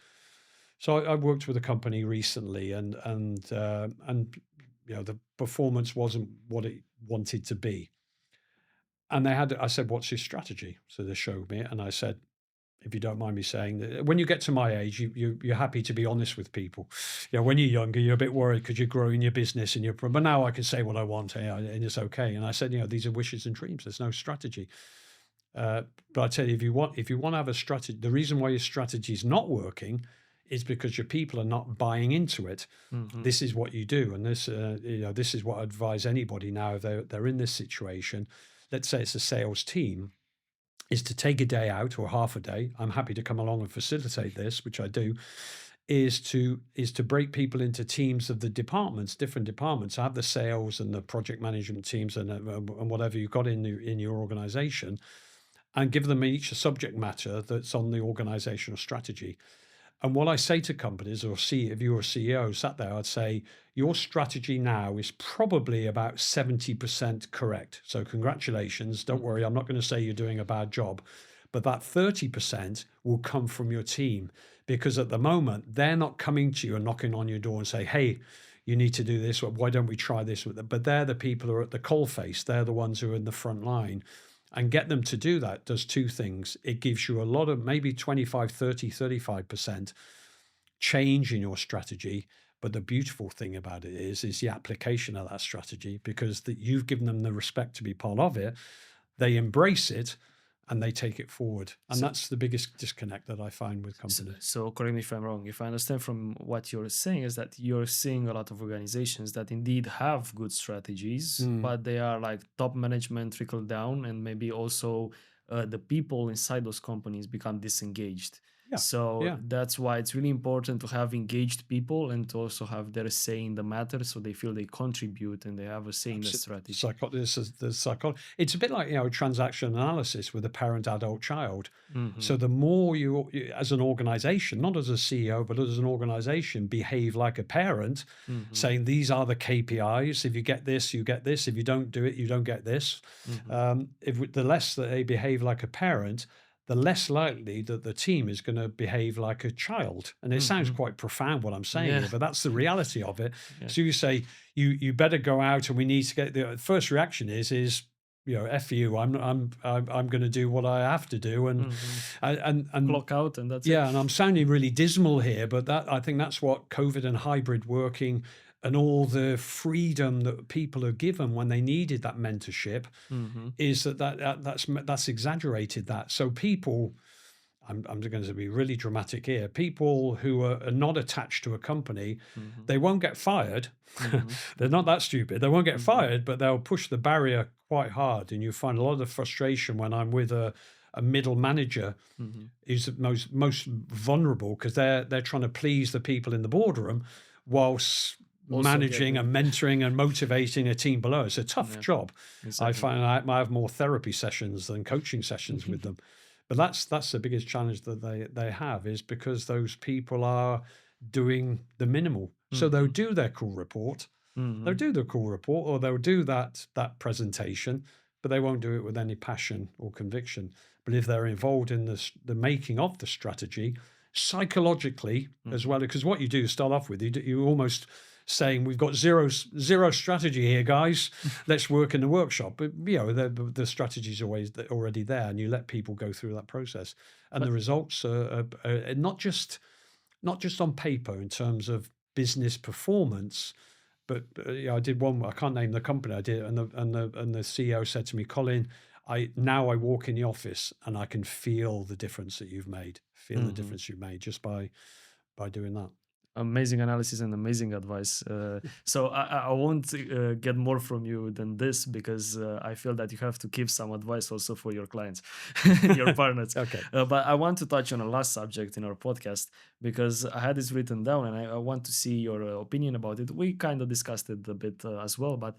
So I worked with a company recently, and the performance wasn't what it wanted to be. And I said, "What's your strategy?" So they showed me it, and I said, if you don't mind me saying, that when you get to my age, you're happy to be honest with people. When you're younger, you're a bit worried because you're growing your business and but now I can say what I want, and it's okay. And I said, these are wishes and dreams. There's no strategy. Uh, but I tell you, if you want to have a strategy, the reason why your strategy is not working is because your people are not buying into it. Hmm. This is what you do, and this is what I advise anybody now if they're in this situation. Let's say it's a sales team, is to take a day out or half a day. I'm happy to come along and facilitate this, which I do. Is to break people into teams of the departments, different departments. Have the sales and the project management teams and whatever you've got in your organization, and give them each a subject matter that's on the organizational strategy. And what I say to companies, or see if you're a CEO sat there, I'd say your strategy now is probably about 70% correct. So congratulations. Don't Hmm. worry, I'm not going to say you're doing a bad job. But that 30% will come from your team, because at the moment they're not coming to you and knocking on your door and say, hey, you need to do this, or why don't we try this with them? But they're the people who are at the coalface. They're the ones who are in the front line. And get them to do that does two things. It gives you a lot of maybe 25, 30, 35% change in your strategy. But the beautiful thing about it is the application of that strategy, because that you've given them the respect to be part of it. They embrace it and they take it forward. And So, that's the biggest disconnect that I find with so, companies. so correct me if I'm wrong. If I understand from what you're saying, is that you're seeing a lot of organizations that indeed have good strategies, Mm. but they are like top management trickle down, and maybe also the people inside those companies become disengaged. Yeah. So Yeah. that's why it's really important to have engaged people and to also have their say in the matter, so they feel they contribute and they have a say in the strategy. This is the psychology. It's a bit like, transaction analysis with a parent, adult, child. Hmm. So the more as an organization, not as a CEO, but as an organization, behave like a parent, Hmm. saying these are the KPIs. If you get this, you get this. If you don't do it, you don't get this. Hmm. The less that they behave like a parent, the less likely that the team is going to behave like a child. And it sounds Hmm. quite profound what I'm saying Yeah. here, but that's the reality of it. Yeah. So you say, you better go out and we need to get the first reaction is F you, I'm going to do what I have to do. Hmm. And Clock out and that's it. yeah, and I'm sounding really dismal here, but I think that's what COVID and hybrid working and all the freedom that people are given when they needed that mentorship Hmm. is that's exaggerated that. So people, I'm going to be really dramatic here. People who are not attached to a company, Hmm. they won't get fired. Hmm. They're not that stupid. They won't get Hmm. fired, but they'll push the barrier quite hard. And you find a lot of frustration when I'm with a middle manager Hmm. who's the most vulnerable because they're trying to please the people in the boardroom whilst Also managing getting. and mentoring and motivating a team below. It's a tough Yeah, job. I exactly. find I have more therapy sessions than coaching sessions with them. But that's the biggest challenge that they have is because those people are doing the minimal. So they'll Hmm. do their cool report, they'll Hmm. do the cool report, or they'll do that presentation, but they won't do it with any passion or conviction. But if they're involved in the making of the strategy, psychologically as Hmm. well, because what you do start off with, you almost saying we've got zero strategy here, guys. Let's work in the workshop. But the strategy is always already there, and you let people go through that process, and the But results are not just on paper in terms of business performance, but I did one. I can't name the company I did, and the CEO said to me, "Colin, I walk in the office and I can feel the difference that you've made. Feel the mhm. difference you've made just by doing that." Amazing analysis and amazing advice. So I won't get more from you than this because I feel that you have to give some advice also for your clients, your partners. Okay. But I want to touch on a last subject in our podcast because I had this written down and I want to see your opinion about it. We kind of discussed it a bit as well, but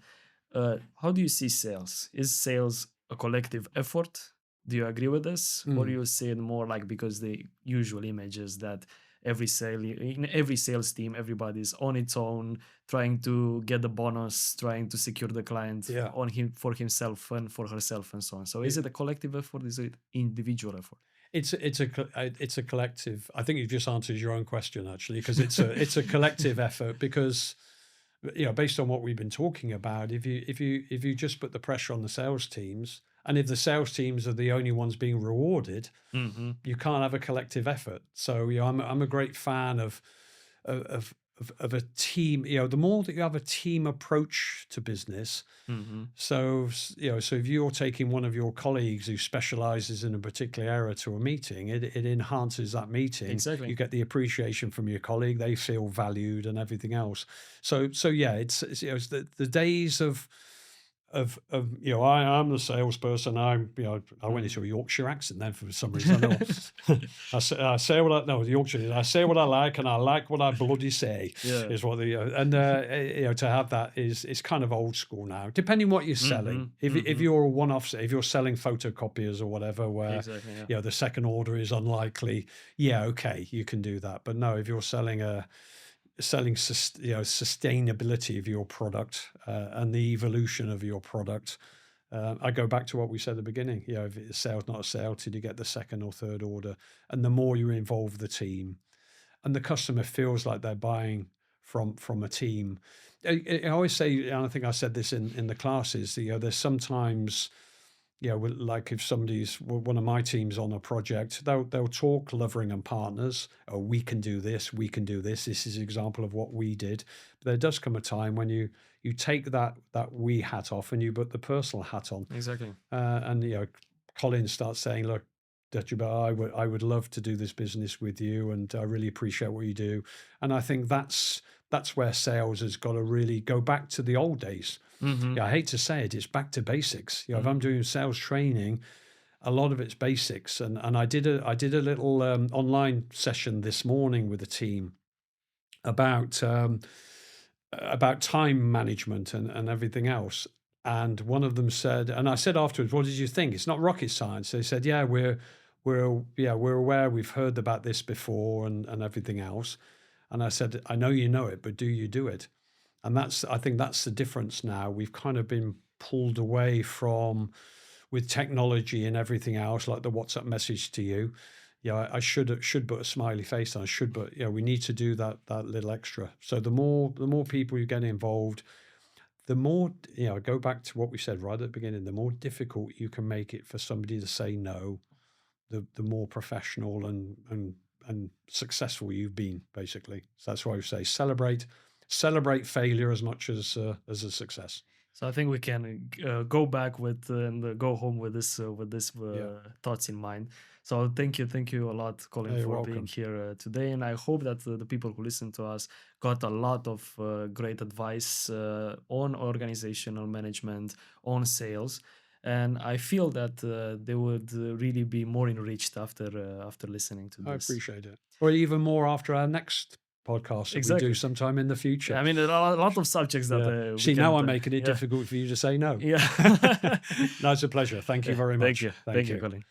how do you see sales? Is sales a collective effort? Do you agree with this, or do Mm. you see it more like because the usual image is that in every sales team everybody's on its own trying to get the bonus, trying to secure the client Yeah. on him for himself and for herself and so on? So is It, it a collective effort, is it individual effort? it's a collective. I think you just answered your own question actually, because it's a collective effort because based on what we've been talking about, if you just put the pressure on the sales teams, and if the sales teams are the only ones being rewarded, Hmm. you can't have a collective effort. So I'm a great fan of of a team. The more that you have a team approach to business. Hmm. So if you're taking one of your colleagues who specializes in a particular area to a meeting, it enhances that meeting. Exactly. You get the appreciation from your colleague; they feel valued and everything else. So yeah, it's the days of I'm the salesperson. I went into Hmm. a Yorkshire accent then for some reason. I know I say what I no the Yorkshire. I say what I like and I like what I bloody say Yeah. is what the and to have that is kind of old school now. Depending what you're Hmm. selling. If Hmm. you're a one-off, if you're selling photocopiers or whatever, where Exactly. Yeah. the second order is unlikely, yeah, okay, you can do that. But no, if you're selling sustainability of your product and the evolution of your product. I go back to what we said at the beginning. If it's a sale, not a sale, till you get the second or third order, and the more you involve the team, and the customer feels like they're buying from a team. I always say, and I think I said this in the classes. There's sometimes like if one of my teams on a project, they'll talk Lovering and partners. Oh, we can do this. We can do this. This is an example of what we did. But there does come a time when you take that we hat off and you put the personal hat on. Exactly. And Colin starts saying, "Look, Dutchy, I would love to do this business with you, and I really appreciate what you do." And I think that's where sales has got to really go back to the old days. Hmm. Yeah, I hate to say it, it's back to basics. If I'm Hmm. doing sales training, a lot of it's basics. And I did a little online session this morning with a team about time management and everything else. And one of them said, and I said afterwards, "What did you think? It's not rocket science." They said, "Yeah, we're aware. We've heard about this before and everything else." And I said, "I know you know it, but do you do it?" And I think that's the difference now. We've kind of been pulled away from, with technology and everything else, like the WhatsApp message to you. Yeah, I should put a smiley face on. I should, but we need to do that little extra. So the more people you get involved, the more, I go back to what we said right at the beginning, the more difficult you can make it for somebody to say no, the more professional and successful you've been, basically. So that's why we say celebrate failure as much as a success. So I think we can go back with and go home with this Yeah. thoughts in mind. So thank you a lot, Colin, You're for being welcome. here today, and I hope that the people who listen to us got a lot of great advice on organizational management, on sales, and I feel that they would really be more enriched after listening to I this. appreciate it. Or even more after our next podcast that we do Exactly. sometime in the Yeah, future. I mean, there are a lot of subjects that Yeah. we See, can. now I'm making it Yeah, difficult for you to say no. yeah. No, it's a pleasure. Thank you Yeah, very thank much. you, Thank you. Colin.